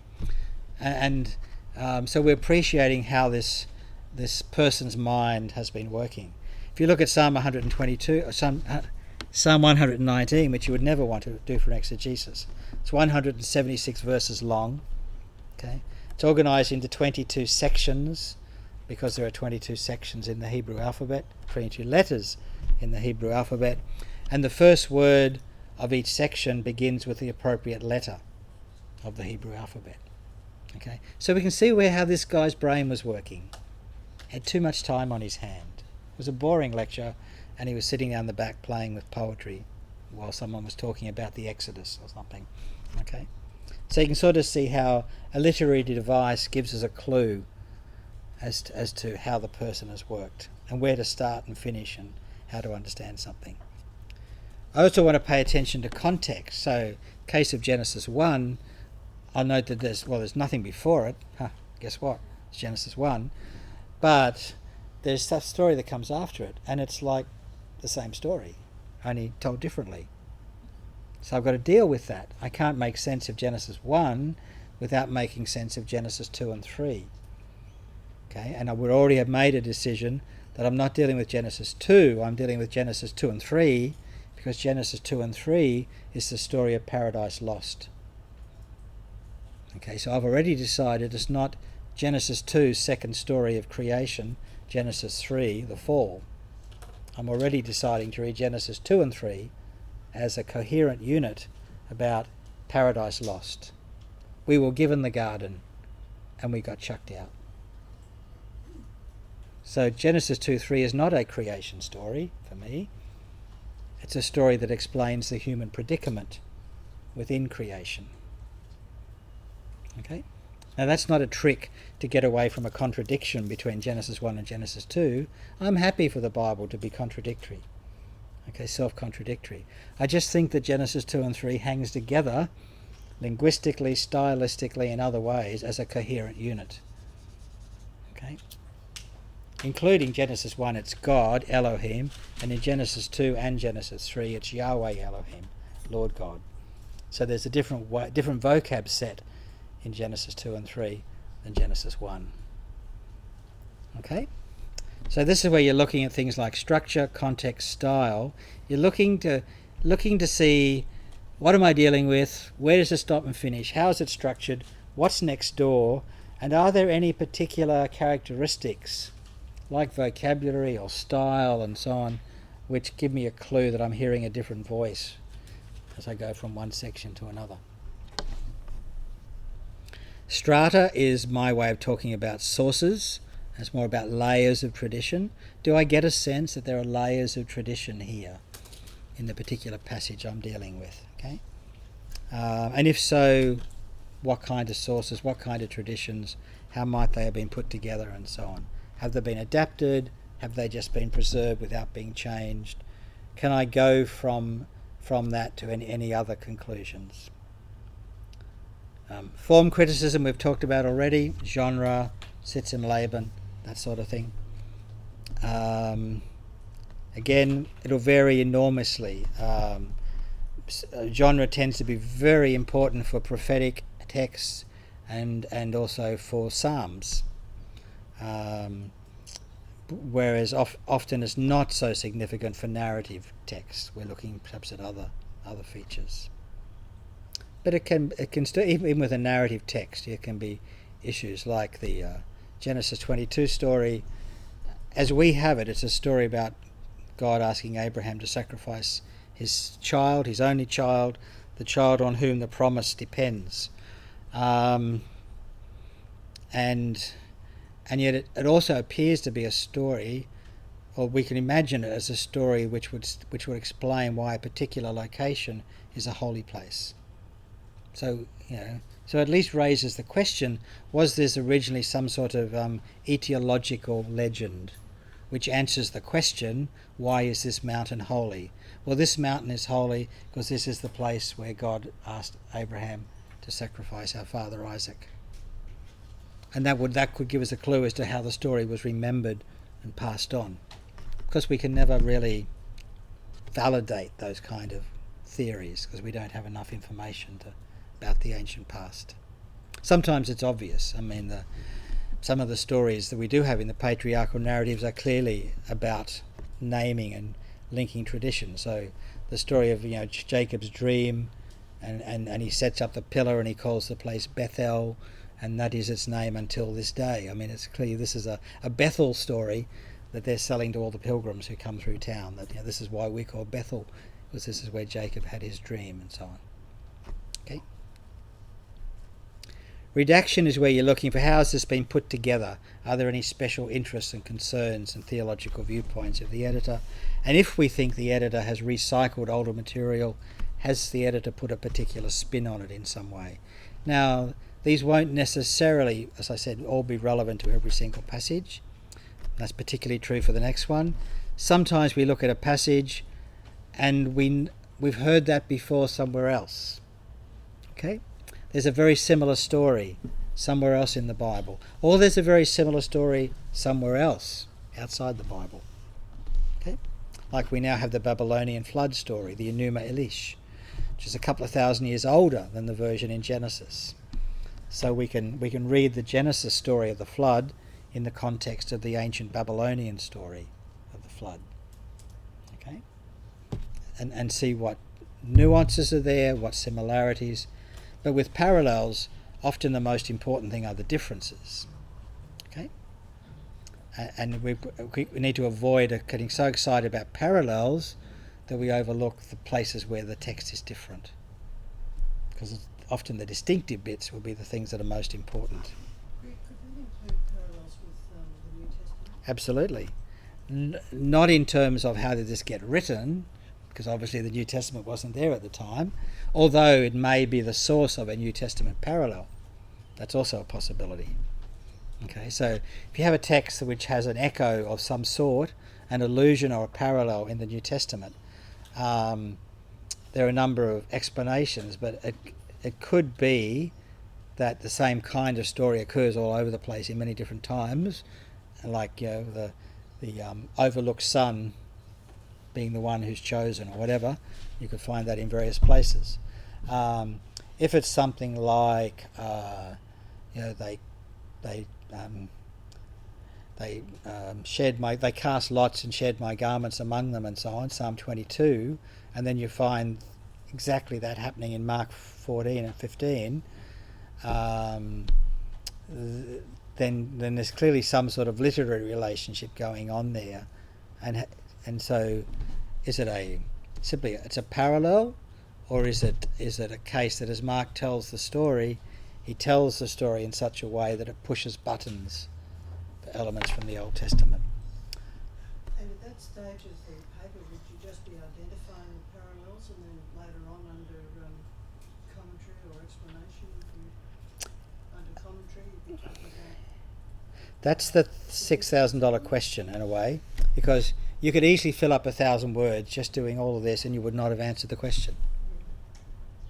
Speaker 1: And so we're appreciating how this person's mind has been working. If you look at Psalm 122, or Psalm 119, which you would never want to do for an exegesis, it's 176 verses long. Okay, it's organised into 22 sections because there are 22 sections in the Hebrew alphabet, 22 letters in the Hebrew alphabet, and the first word of each section begins with the appropriate letter of the Hebrew alphabet. Okay, so we can see how this guy's brain was working. Had too much time on his hand. It was a boring lecture, and he was sitting down the back playing with poetry while someone was talking about the Exodus or something. Okay, so you can sort of see how a literary device gives us a clue as to how the person has worked and where to start and finish and how to understand something. I also want to pay attention to context. So, case of Genesis 1, I'll note that there's nothing before it. Guess what? It's Genesis 1. But there's that story that comes after it, and it's like the same story, only told differently. So I've got to deal with that. I can't make sense of Genesis 1 without making sense of Genesis 2 and 3. Okay, and I would already have made a decision that I'm not dealing with Genesis 2, I'm dealing with Genesis 2 and 3, because Genesis 2 and 3 is the story of Paradise Lost. Okay, so I've already decided it's not Genesis 2's second story of creation, Genesis 3, the fall. I'm already deciding to read Genesis 2 and 3 as a coherent unit about Paradise Lost. We were given the garden and we got chucked out. So Genesis 2:3 is not a creation story for me. It's a story that explains the human predicament within creation. Okay? Now that's not a trick to get away from a contradiction between Genesis 1 and Genesis 2. I'm happy for the Bible to be contradictory. Okay, self-contradictory. I just think that Genesis 2 and 3 hangs together linguistically, stylistically, and other ways as a coherent unit. Okay? Including Genesis 1, it's God, Elohim, and in Genesis 2 and Genesis 3, it's Yahweh Elohim, Lord God. So there's a different vocab set in Genesis 2 and 3 than Genesis 1. Okay? So this is where you're looking at things like structure, context, style. You're looking to see, what am I dealing with? Where does it stop and finish? How is it structured? What's next door? And are there any particular characteristics like vocabulary or style and so on, which give me a clue that I'm hearing a different voice as I go from one section to another. Strata is my way of talking about sources. It's more about layers of tradition. Do I get a sense that there are layers of tradition here in the particular passage I'm dealing with? Okay, and if so, what kind of sources, what kind of traditions, how might they have been put together and so on? Have they been adapted? Have they just been preserved without being changed? Can I go from that to any other conclusions? Form criticism we've talked about already, genre, Sitz im Leben, that sort of thing. Again, it'll vary enormously. Genre tends to be very important for prophetic texts and also for psalms. Whereas often it's not so significant for narrative texts. We're looking perhaps at other features. But it can still, even with a narrative text, there can be issues like the Genesis 22 story. As we have it, it's a story about God asking Abraham to sacrifice his child, his only child, the child on whom the promise depends. And yet it also appears to be a story, or we can imagine it as a story which would explain why a particular location is a holy place. So at least raises the question: was this originally some sort of etiological legend, which answers the question, why is this mountain holy? Well, this mountain is holy because this is the place where God asked Abraham to sacrifice our father Isaac. And that could give us a clue as to how the story was remembered and passed on. Because we can never really validate those kind of theories because we don't have enough information about the ancient past. Sometimes it's obvious. I mean, some of the stories that we do have in the patriarchal narratives are clearly about naming and linking tradition. So the story of Jacob's dream, and he sets up the pillar and he calls the place Bethel, and that is its name until this day. I mean, it's clear this is a Bethel story that they're selling to all the pilgrims who come through town, that this is why we call Bethel, because this is where Jacob had his dream and so on. Okay. Redaction is where you're looking for how has this been put together? Are there any special interests and concerns and theological viewpoints of the editor? And if we think the editor has recycled older material, has the editor put a particular spin on it in some way? Now, these won't necessarily, as I said, all be relevant to every single passage. That's particularly true for the next one. Sometimes we look at a passage and we've heard that before somewhere else. Okay? There's a very similar story somewhere else in the Bible. Or there's a very similar story somewhere else outside the Bible. Okay? Like we now have the Babylonian flood story, the Enuma Elish, which is a couple of thousand years older than the version in Genesis. So we can read the Genesis story of the flood in the context of the ancient Babylonian story of the flood. Okay? And see what nuances are there, what similarities. But with parallels, often the most important thing are the differences. Okay? And we need to avoid getting so excited about parallels that we overlook the places where the text is different. Because often the distinctive bits will be the things that are most important.
Speaker 6: Could that include parallels with the New Testament?
Speaker 1: Absolutely. Not in terms of how did this get written, because obviously the New Testament wasn't there at the time, although it may be the source of a New Testament parallel. That's also a possibility. Okay, so if you have a text which has an echo of some sort, an allusion or a parallel in the New Testament, there are a number of explanations, but it could be that the same kind of story occurs all over the place in many different times, like the overlooked son being the one who's chosen or whatever. You could find that in various places. If it's something like they cast lots and shed my garments among them and so on, Psalm 22, and then you find exactly that happening in Mark 14 and 15, then there's clearly some sort of literary relationship going on there, and so is it simply a parallel, or is it a case that as Mark tells the story, he tells the story in such a way that it pushes buttons for elements from the Old Testament?
Speaker 6: And at that stage of the paper, would you just be identifying the parallels, and then later on under commentary or explanation, under commentary, you'd be talking about...
Speaker 1: That's the $6,000 question in a way, because you could easily fill up 1,000 words just doing all of this and you would not have answered the question.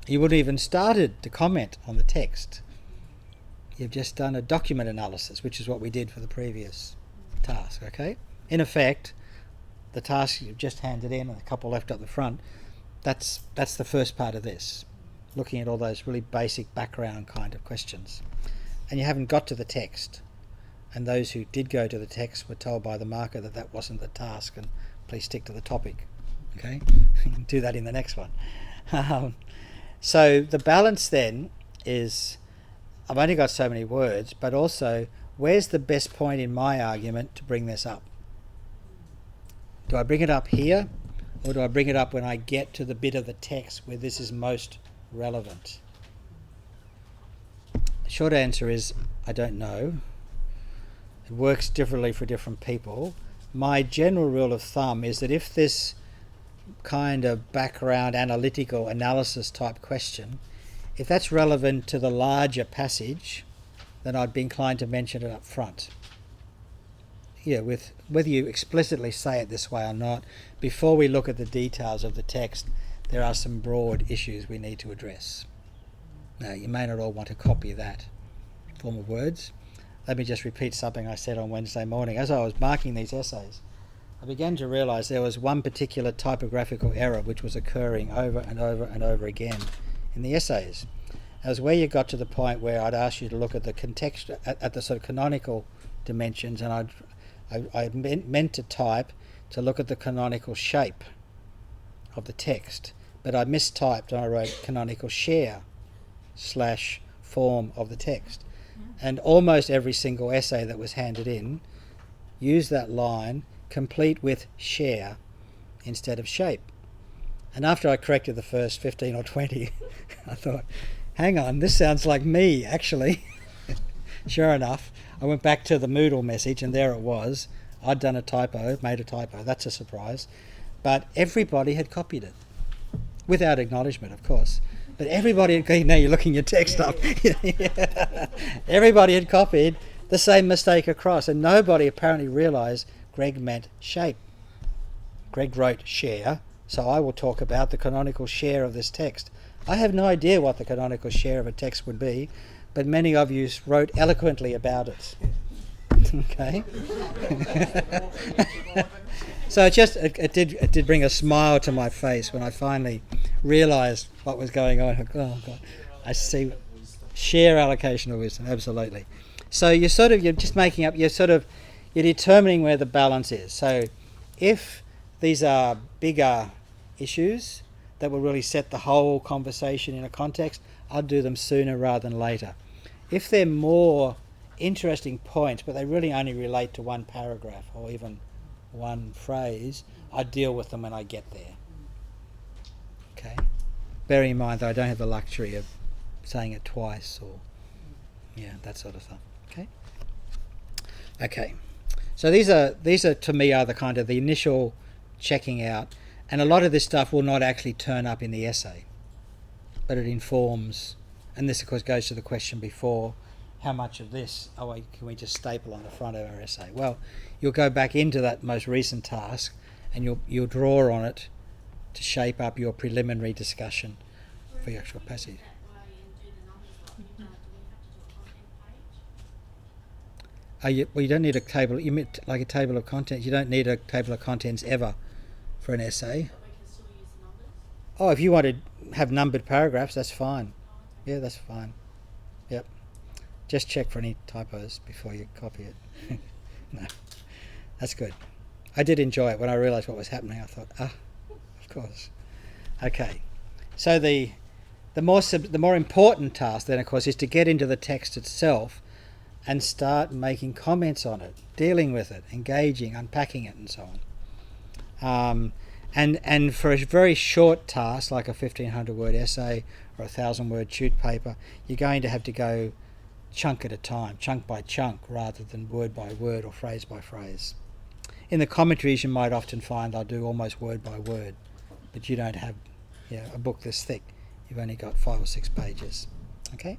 Speaker 1: You wouldn't even started to comment on the text. You've just done a document analysis, which is what we did for the previous task, okay? In effect, the task you've just handed in, and a couple left up the front, that's the first part of this, looking at all those really basic background kind of questions. And you haven't got to the text. And those who did go to the text were told by the marker that wasn't the task, and please stick to the topic. Okay? Do that in the next one. So the balance then is, I've only got so many words, but also where's the best point in my argument to bring this up? Do I bring it up here, or do I bring it up when I get to the bit of the text where this is most relevant? The short answer is I don't know. It works differently for different people. My general rule of thumb is that if this kind of background analytical analysis type question, if that's relevant to the larger passage, then I'd be inclined to mention it up front. With whether you explicitly say it this way or not, before we look at the details of the text, there are some broad issues we need to address. Now, you may not all want to copy that form of words. Let me just repeat something I said on Wednesday morning. As I was marking these essays, I began to realise there was one particular typographical error which was occurring over and over and over again in the essays. It was where you got to the point where I'd ask you to look at the context, at the sort of canonical dimensions, and I meant to type to look at the canonical shape of the text, but I mistyped and I wrote canonical share / form of the text. And almost every single essay that was handed in used that line, complete with share instead of shape. And after I corrected the first 15 or 20, I thought, hang on, this sounds like me, actually. Sure enough, I went back to the Moodle message and there it was. I'd done a typo, made a typo. That's a surprise. But everybody had copied it. Without acknowledgement, of course. But everybody had, now you're looking your text up. Everybody had copied the same mistake across, and nobody apparently realised Greg meant shape. Greg wrote share, so I will talk about the canonical share of this text. I have no idea what the canonical share of a text would be, but many of you wrote eloquently about it. Okay. So it did bring a smile to my face when I finally realised what was going on. Oh God, I see. Share allocation of wisdom, absolutely. So you're just making up. You're determining where the balance is. So if these are bigger issues that will really set the whole conversation in a context, I'll do them sooner rather than later. If they're more interesting points, but they really only relate to one paragraph or even one phrase, I deal with them when I get there. Okay? Bearing in mind that I don't have the luxury of saying it twice or that sort of stuff. Okay? Okay. So these are to me are the kind of the initial checking out, and a lot of this stuff will not actually turn up in the essay, but it informs, and this of course goes to the question before, how much of this can we just staple on the front of our essay? Well, you'll go back into that most recent task and you'll draw on it to shape up your preliminary discussion for your actual passage. You don't need a table. You meant like a table of contents. You don't need a table of contents ever for an essay.
Speaker 2: But we can still use numbers.
Speaker 1: Oh, if you want to have numbered paragraphs, that's fine. Yeah, that's fine. Yep. Just check for any typos before you copy it. No, that's good. I did enjoy it when I realised what was happening. I thought, of course. Okay, so the more important task then, of course, is to get into the text itself and start making comments on it, dealing with it, engaging, unpacking it, and so on. And for a very short task like a 1,500 word essay or a 1,000 word shoot paper, you're going to have to go chunk at a time, chunk by chunk, rather than word by word or phrase by phrase. In the commentaries, you might often find I'll do almost word by word, but you don't have a book this thick. You've only got 5 or 6 pages. Okay?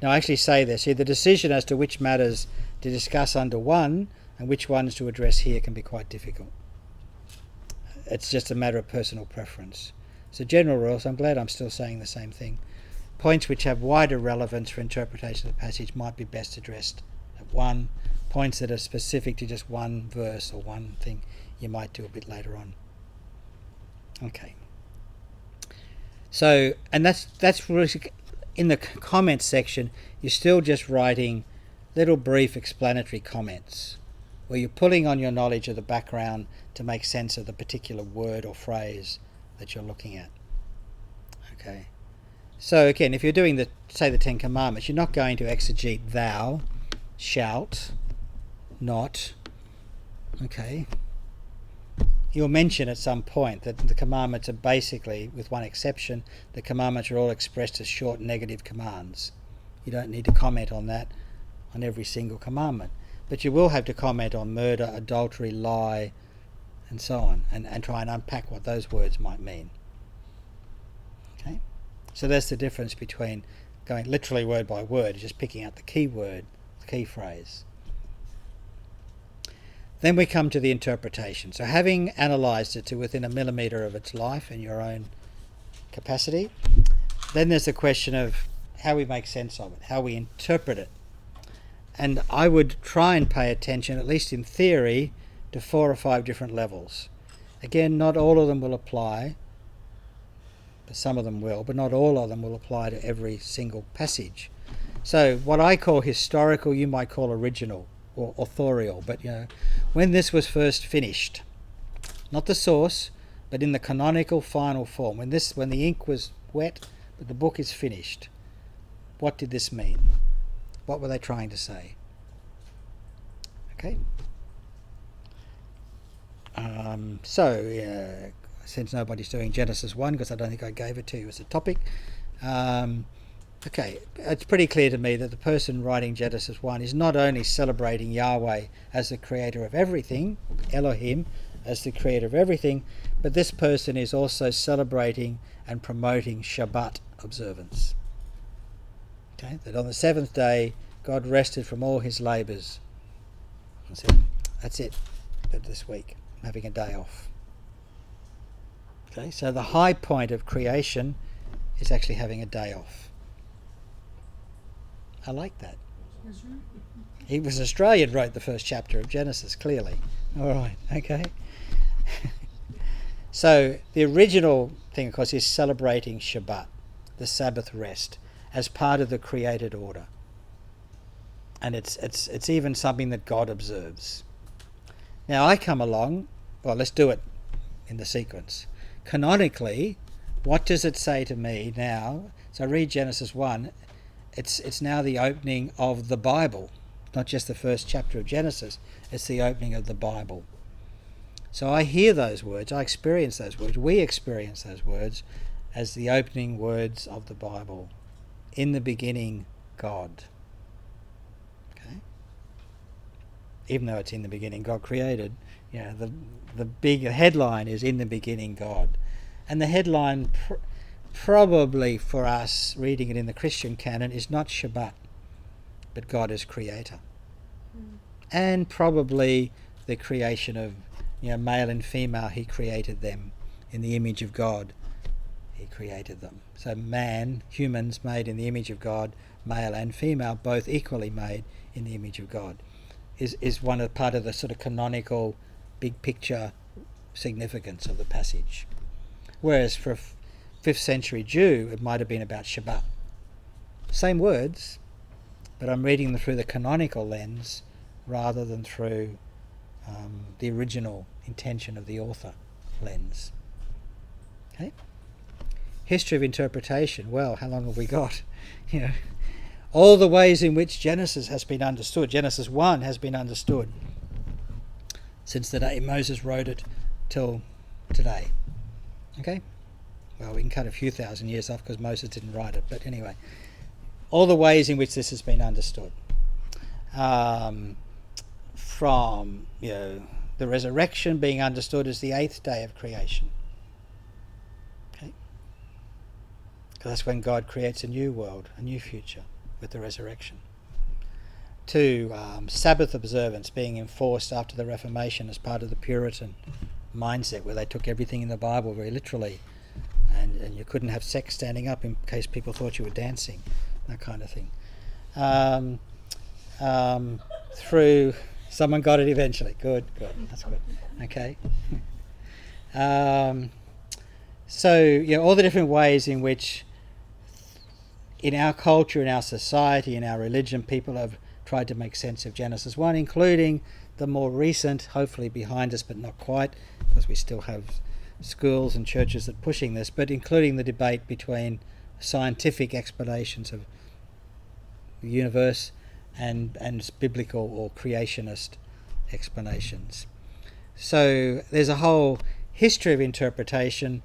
Speaker 1: Now I actually say this. The decision as to which matters to discuss under one and which ones to address here can be quite difficult. It's just a matter of personal preference. So general rules, I'm glad I'm still saying the same thing. Points which have wider relevance for interpretation of the passage might be best addressed at one. Points that are specific to just one verse or one thing, you might do a bit later on. Okay. So, and that's really, in the comments section, you're still just writing little brief explanatory comments where you're pulling on your knowledge of the background to make sense of the particular word or phrase that you're looking at. Okay. So again, if you're doing the 10 Commandments, you're not going to exegete thou, shalt, not. Okay. You'll mention at some point that the commandments are basically, with one exception, the commandments are all expressed as short negative commands. You don't need to comment on that on every single commandment. But you will have to comment on murder, adultery, lie, and so on, and try and unpack what those words might mean. Okay? So that's the difference between going literally word by word, just picking out the key word, the key phrase. Then we come to the interpretation. So having analysed it to within a millimetre of its life in your own capacity, then there's the question of how we make sense of it, how we interpret it. And I would try and pay attention, at least in theory, to 4 or 5 different levels. Again, not all of them will apply, but some of them will, but not all of them will apply to every single passage. So what I call historical, you might call original or authorial, but when this was first finished, not the source, but in the canonical final form, when the ink was wet, but the book is finished, what did this mean? What were they trying to say? Okay. Since nobody's doing Genesis 1, because I don't think I gave it to you as a topic, Okay, it's pretty clear to me that the person writing Genesis 1 is not only celebrating Yahweh as the creator of everything, Elohim as the creator of everything, but this person is also celebrating and promoting Shabbat observance. Okay, that on the seventh day God rested from all his labours. And said, that's it for this week, I'm having a day off. Okay, so the high point of creation is actually having a day off. I like that. He was Australian, wrote the first chapter of Genesis, clearly. All right, okay. So the original thing, of course, is celebrating Shabbat, the Sabbath rest, as part of the created order. And it's even something that God observes. Now I come along, well, let's do it in the sequence. Canonically, what does it say to me now? So I read Genesis 1, it's now the opening of the Bible, not just the first chapter of Genesis, it's the opening of the Bible. So I hear those words, I experience those words, we experience those words as the opening words of the Bible. In the beginning, God. Okay? Even though it's in the beginning, God created, the big headline is in the beginning, God. And the headline probably for us reading it in the Christian canon is not Shabbat, but God as creator. And probably the creation of male and female, he created them in the image of God. He created them. So man, humans made in the image of God, male and female, both equally made in the image of God, is part of the sort of canonical big picture significance of the passage. Whereas for a 5th century Jew, it might have been about Shabbat. Same words, but I'm reading them through the canonical lens rather than through the original intention of the author lens. Okay? History of interpretation. Well, how long have we got? All the ways in which Genesis has been understood. Genesis 1 has been understood since the day Moses wrote it till today. Okay? Well, we can cut a few thousand years off because Moses didn't write it, but anyway. All the ways in which this has been understood. From, the resurrection being understood as the 8th day of creation. Okay? Because that's when God creates a new world, a new future with the resurrection. To Sabbath observance being enforced after the Reformation as part of the Puritan mindset, where they took everything in the Bible very literally, and you couldn't have sex standing up in case people thought you were dancing, that kind of thing. Through someone got it eventually. Good, that's good. Okay. So all the different ways in which in our culture, in our society, in our religion, people have tried to make sense of Genesis 1, including the more recent, hopefully behind us but not quite, because we still have schools and churches that are pushing this, but including the debate between scientific explanations of the universe and biblical or creationist explanations. So there's a whole history of interpretation,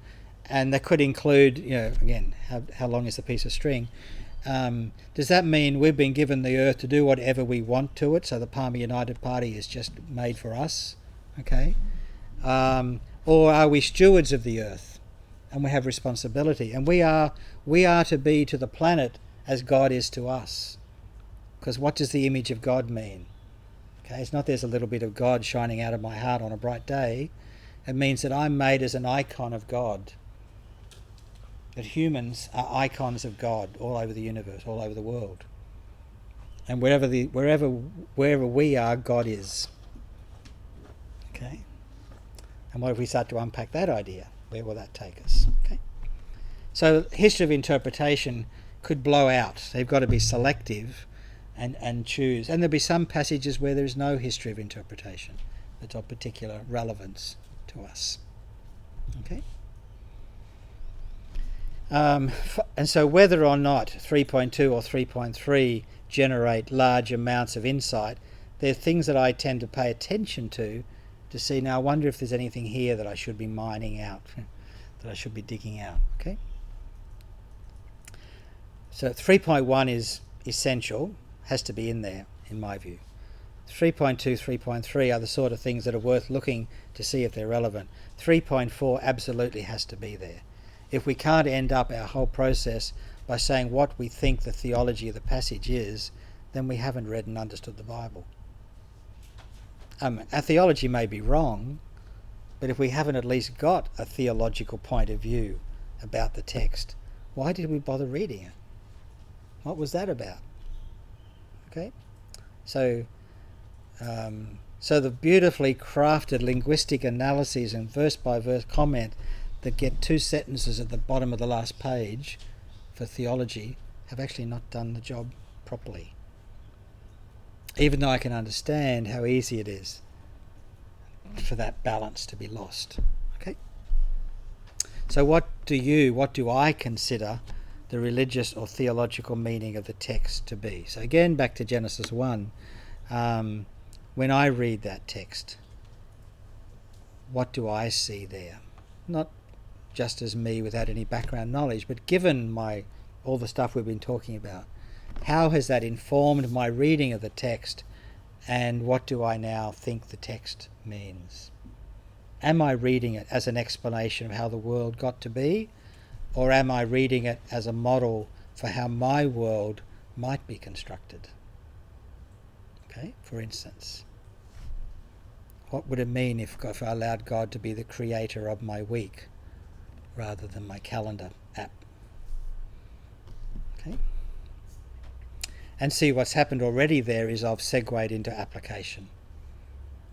Speaker 1: and that could include, again, how long is the piece of string? Does that mean we've been given the earth to do whatever we want to it, so the Palmer United Party is just made for us? Okay. Or are we stewards of the earth and we have responsibility? And we are to be to the planet as God is to us. Because what does the image of God mean? Okay, it's not there's a little bit of God shining out of my heart on a bright day. It means that I'm made as an icon of God. That humans are icons of God all over the universe, all over the world. And wherever we are, God is. Okay? And what if we start to unpack that idea? Where will that take us? Okay? So history of interpretation could blow out. They've got to be selective and choose. And there'll be some passages where there is no history of interpretation that's of particular relevance to us. Okay? And so whether or not 3.2 or 3.3 generate large amounts of insight, they're things that I tend to pay attention to see, now I wonder if there's anything here that I should be mining out, that I should be digging out. Okay. So 3.1 is essential, has to be in there, in my view. 3.2, 3.3 are the sort of things that are worth looking to see if they're relevant. 3.4 absolutely has to be there. If we can't end up our whole process by saying what we think the theology of the passage is, then we haven't read and understood the Bible. Our theology may be wrong, but if we haven't at least got a theological point of view about the text, why did we bother reading it? What was that about? Okay, so the beautifully crafted linguistic analyses and verse-by-verse comment that get 2 sentences at the bottom of the last page for theology have actually not done the job properly. Even though I can understand how easy it is for that balance to be lost. Okay? So what do I consider the religious or theological meaning of the text to be? So again, back to Genesis 1. When I read that text, what do I see there? Not just as me without any background knowledge, but given all the stuff we've been talking about, how has that informed my reading of the text, and what do I now think the text means? Am I reading it as an explanation of how the world got to be, or am I reading it as a model for how my world might be constructed? Okay, for instance, what would it mean if I allowed God to be the creator of my week rather than my calendar app? Okay. And see, what's happened already there is I've segued into application.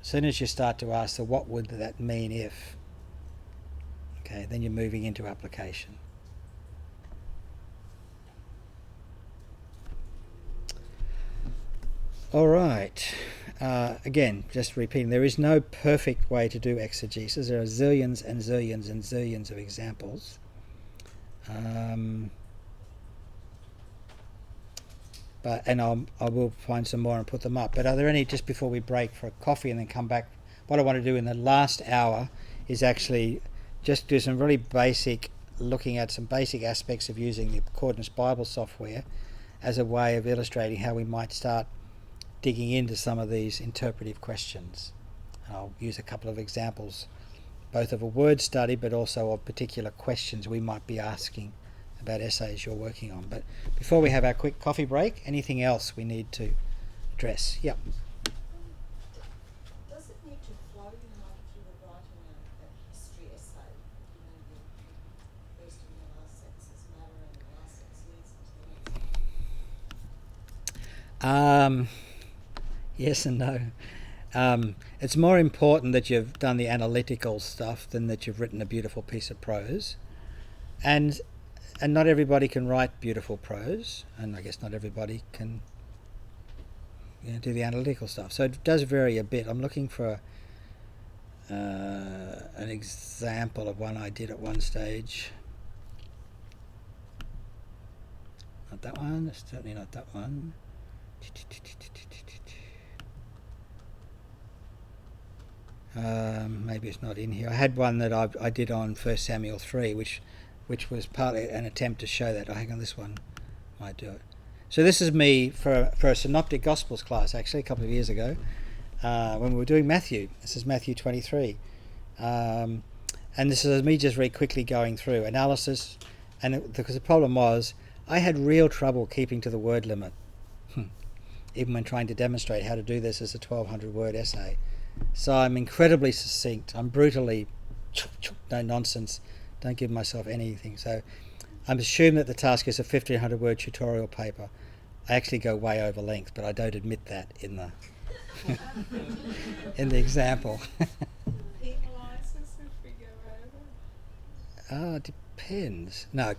Speaker 1: As soon as you start to ask, so what would that mean if? Okay, then you're moving into application. All right. Again, just repeating, there is no perfect way to do exegesis. There are zillions and zillions and zillions of examples. I will find some more and put them up. But are there any, just before we break for a coffee and then come back, what I want to do in the last hour is actually just do some really basic, looking at some basic aspects of using the Accordance Bible software as a way of illustrating how we might start digging into some of these interpretive questions. And I'll use a couple of examples, both of a word study but also of particular questions we might be asking about essays you're working on. But before we have our quick coffee break, anything else we need to address? Yep.
Speaker 4: Does it need to flow, like if you were writing a history essay, the first and the last sentences matter and the last sentence leads into the next?
Speaker 1: Yes and no. It's more important that you've done the analytical stuff than that you've written a beautiful piece of prose. And not everybody can write beautiful prose, and I guess not everybody can do the analytical stuff. So it does vary a bit. I'm looking for an example of one I did at one stage. Not that one, certainly not that one. Maybe it's not in here. I had one that I did on 1 Samuel 3, which was partly an attempt to show that. Hang on, this one might do it. So this is me for a Synoptic Gospels class, actually, a couple of years ago, when we were doing Matthew. This is Matthew 23. And this is me just very quickly going through analysis, because the problem was I had real trouble keeping to the word limit, even when trying to demonstrate how to do this as a 1,200 word essay. So I'm incredibly succinct. I'm brutally no nonsense. Don't give myself anything. So I'm assuming that the task is a 1,500 word tutorial paper. I actually go way over length, but I don't admit that in the in the example.
Speaker 3: Penalises if we go over?
Speaker 1: It depends. No, of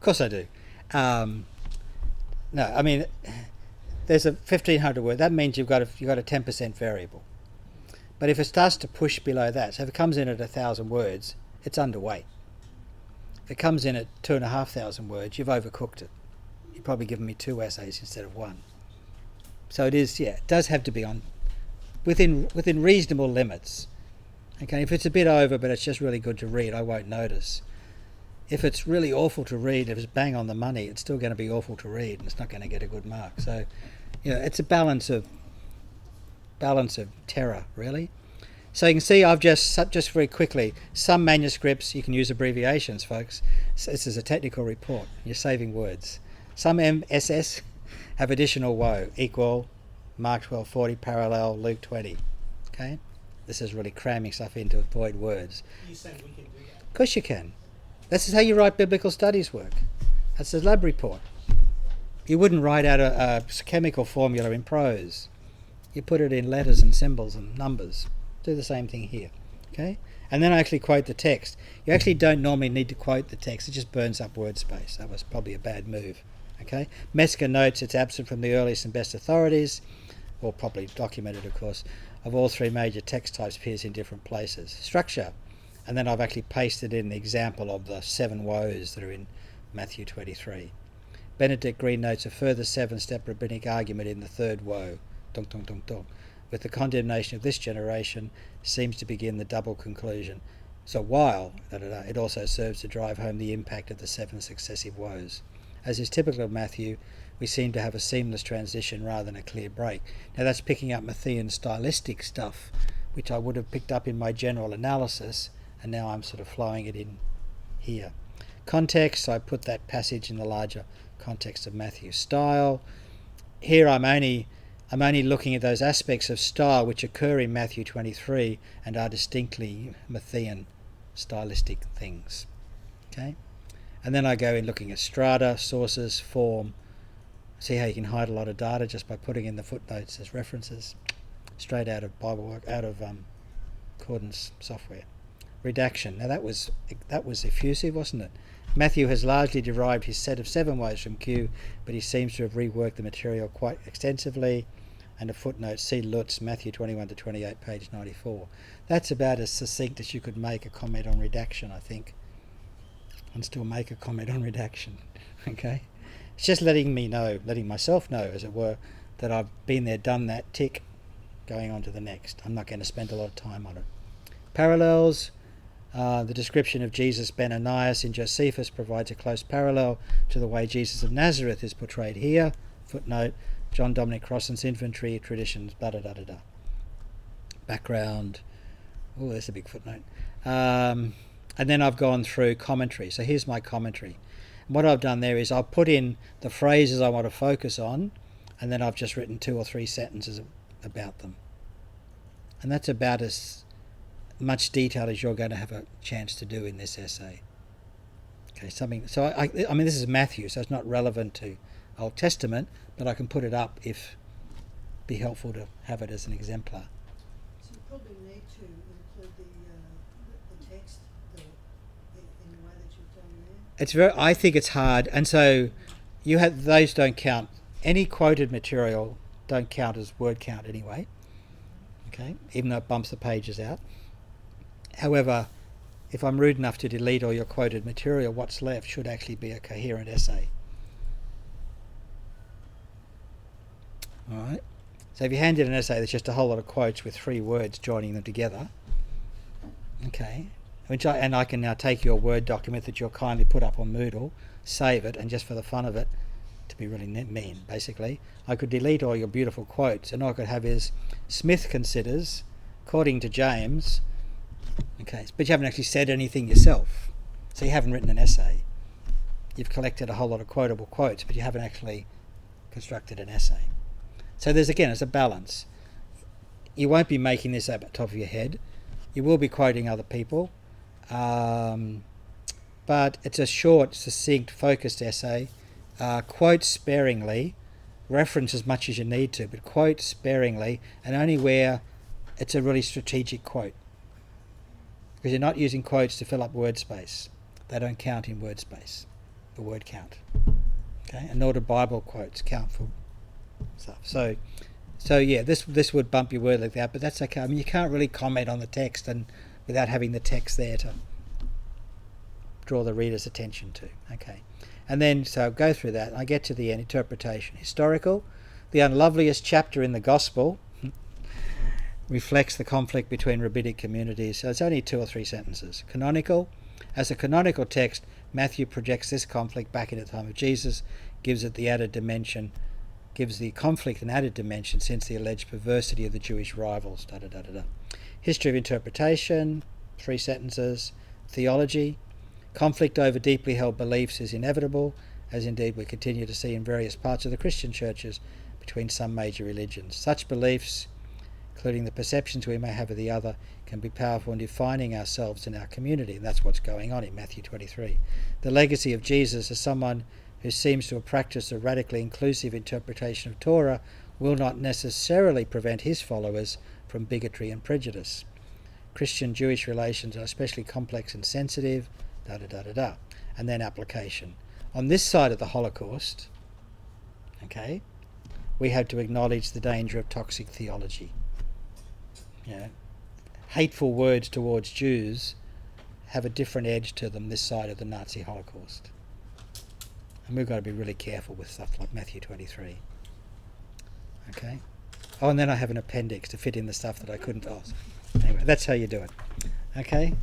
Speaker 1: course I do. No, I mean, there's a 1,500 word. That means you've got a 10% variable. But if it starts to push below that, so if it comes in at 1,000 words, it's underweight. If it comes in at 2,500 words, you've overcooked it. You've probably given me 2 essays instead of 1. So it is, it does have to be on within reasonable limits. Okay, if it's a bit over, but it's just really good to read, I won't notice. if it's really awful to read, if it's bang on the money, it's still going to be awful to read, and it's not going to get a good mark. So, it's a balance of terror, really. So you can see I've just very quickly, some manuscripts you can use abbreviations, folks. So this is a technical report. You're saving words. Some MSS have additional woe, equal, Mark 12:40, parallel, Luke 20. Okay? This is really cramming stuff in to avoid words.
Speaker 5: You saying we can do that?
Speaker 1: Of course you can. This is how you write biblical studies work. That's a lab report. You wouldn't write out a chemical formula in prose. You put it in letters and symbols and numbers. Do the same thing here. Okay? And then I actually quote the text. You actually don't normally need to quote the text. It just burns up word space. That was probably a bad move. Okay? Metzger notes it's absent from the earliest and best authorities, or probably documented, of course, of all three major text types appears in different places. Structure. And then I've actually pasted in the example of the 7 woes that are in Matthew 23. Benedict Green notes a further 7-step rabbinic argument in the third woe, dong, dong, dong, dong, with the condemnation of this generation seems to begin the double conclusion. So while it also serves to drive home the impact of the 7 successive woes. As is typical of Matthew, we seem to have a seamless transition rather than a clear break. Now that's picking up Matthean stylistic stuff, which I would have picked up in my general analysis, and now I'm sort of flowing it in here. Context, I put that passage in the larger context of Matthew's style. Here I'm only looking at those aspects of style which occur in Matthew 23 and are distinctly Matthean stylistic things. Okay? And then I go in looking at strata, sources, form. See how you can hide a lot of data just by putting in the footnotes as references, straight out of Bible work, out of Accordance software. Redaction. Now that was effusive, wasn't it? Matthew has largely derived his set of 7 woes from Q, but he seems to have reworked the material quite extensively. And a footnote, see Lutz, Matthew 21 to 28, page 94. That's about as succinct as you could make a comment on redaction, I think. And still make a comment on redaction. Okay? It's just letting myself know, as it were, that I've been there, done that, tick, going on to the next. I'm not going to spend a lot of time on it. Parallels. The description of Jesus ben Ananias in Josephus provides a close parallel to the way Jesus of Nazareth is portrayed here. Footnote, John Dominic Crossan's inventory, traditions, blah, blah, blah, blah. Background. Oh, there's a big footnote. And then I've gone through commentary. So here's my commentary. And what I've done there is I'll put in the phrases I want to focus on, and then I've just written 2 or 3 sentences about them. And that's about as much detail as you're going to have a chance to do in this essay. Okay, something. So I mean, this is Matthew, so it's not relevant to Old Testament, but I can put it up if be helpful to have it as an exemplar.
Speaker 6: So you probably need to include the text in the way that you've done there.
Speaker 1: I think it's hard, and so those don't count. Any quoted material don't count as word count anyway. Okay, even though it bumps the pages out. However, if I'm rude enough to delete all your quoted material, what's left should actually be a coherent essay. All right. So if you hand in an essay that's just a whole lot of quotes with 3 words joining them together, okay, I can now take your Word document that you'll kindly put up on Moodle, save it, and just for the fun of it, to be really mean, basically, I could delete all your beautiful quotes, and all I could have is Smith considers, according to James. Okay, but you haven't actually said anything yourself, so you haven't written an essay. You've collected a whole lot of quotable quotes, but you haven't actually constructed an essay. So there's a balance. You won't be making this up at the top of your head. You will be quoting other people, but it's a short, succinct, focused essay. Quote sparingly, reference as much as you need to, but quote sparingly, and only where it's a really strategic quote. Because you're not using quotes to fill up word space. They don't count in word space, the word count. Okay, and nor do Bible quotes count for stuff. So yeah, this would bump your word like that, but that's okay. I mean, you can't really comment on the text and without having the text there to draw the reader's attention to. Okay, and then so go through that. I get to the end. Interpretation. Historical. The unloveliest chapter in the Gospel reflects the conflict between rabbinic communities. So it's only 2 or 3 sentences. Canonical. As a canonical text, Matthew projects this conflict back into the time of Jesus, gives it the added dimension, gives the conflict an added dimension since the alleged perversity of the Jewish rivals. History of interpretation, 3 sentences. Theology, conflict over deeply held beliefs is inevitable, as indeed we continue to see in various parts of the Christian churches between some major religions. Such beliefs, including the perceptions we may have of the other, can be powerful in defining ourselves and our community, and that's what's going on in Matthew 23. The legacy of Jesus as someone who seems to have practiced a radically inclusive interpretation of Torah will not necessarily prevent his followers from bigotry and prejudice. Christian-Jewish relations are especially complex and sensitive, and then application. On this side of the Holocaust, okay, we had to acknowledge the danger of toxic theology. Hateful words towards Jews have a different edge to them this side of the Nazi Holocaust. And we've got to be really careful with stuff like Matthew 23. Okay? Oh, and then I have an appendix to fit in the stuff that I couldn't ask. Anyway, that's how you do it. Okay?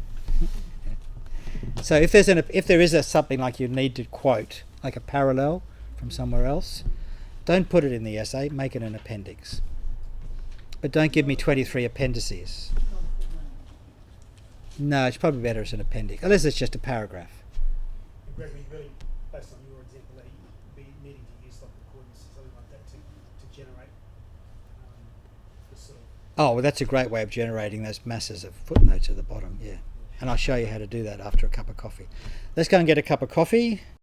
Speaker 1: So if there is something like you need to quote, like a parallel from somewhere else, don't put it in the essay, make it an appendix. But don't give me 23 appendices. No, it's probably better as an appendix, unless it's just a paragraph.
Speaker 5: And Gregory, really, based on your example there, you'd be needing to use like concordance or something like that to generate the sort of...
Speaker 1: Oh, well, that's a great way of generating those masses of footnotes at the bottom, yeah. And I'll show you how to do that after a cup of coffee. Let's go and get a cup of coffee.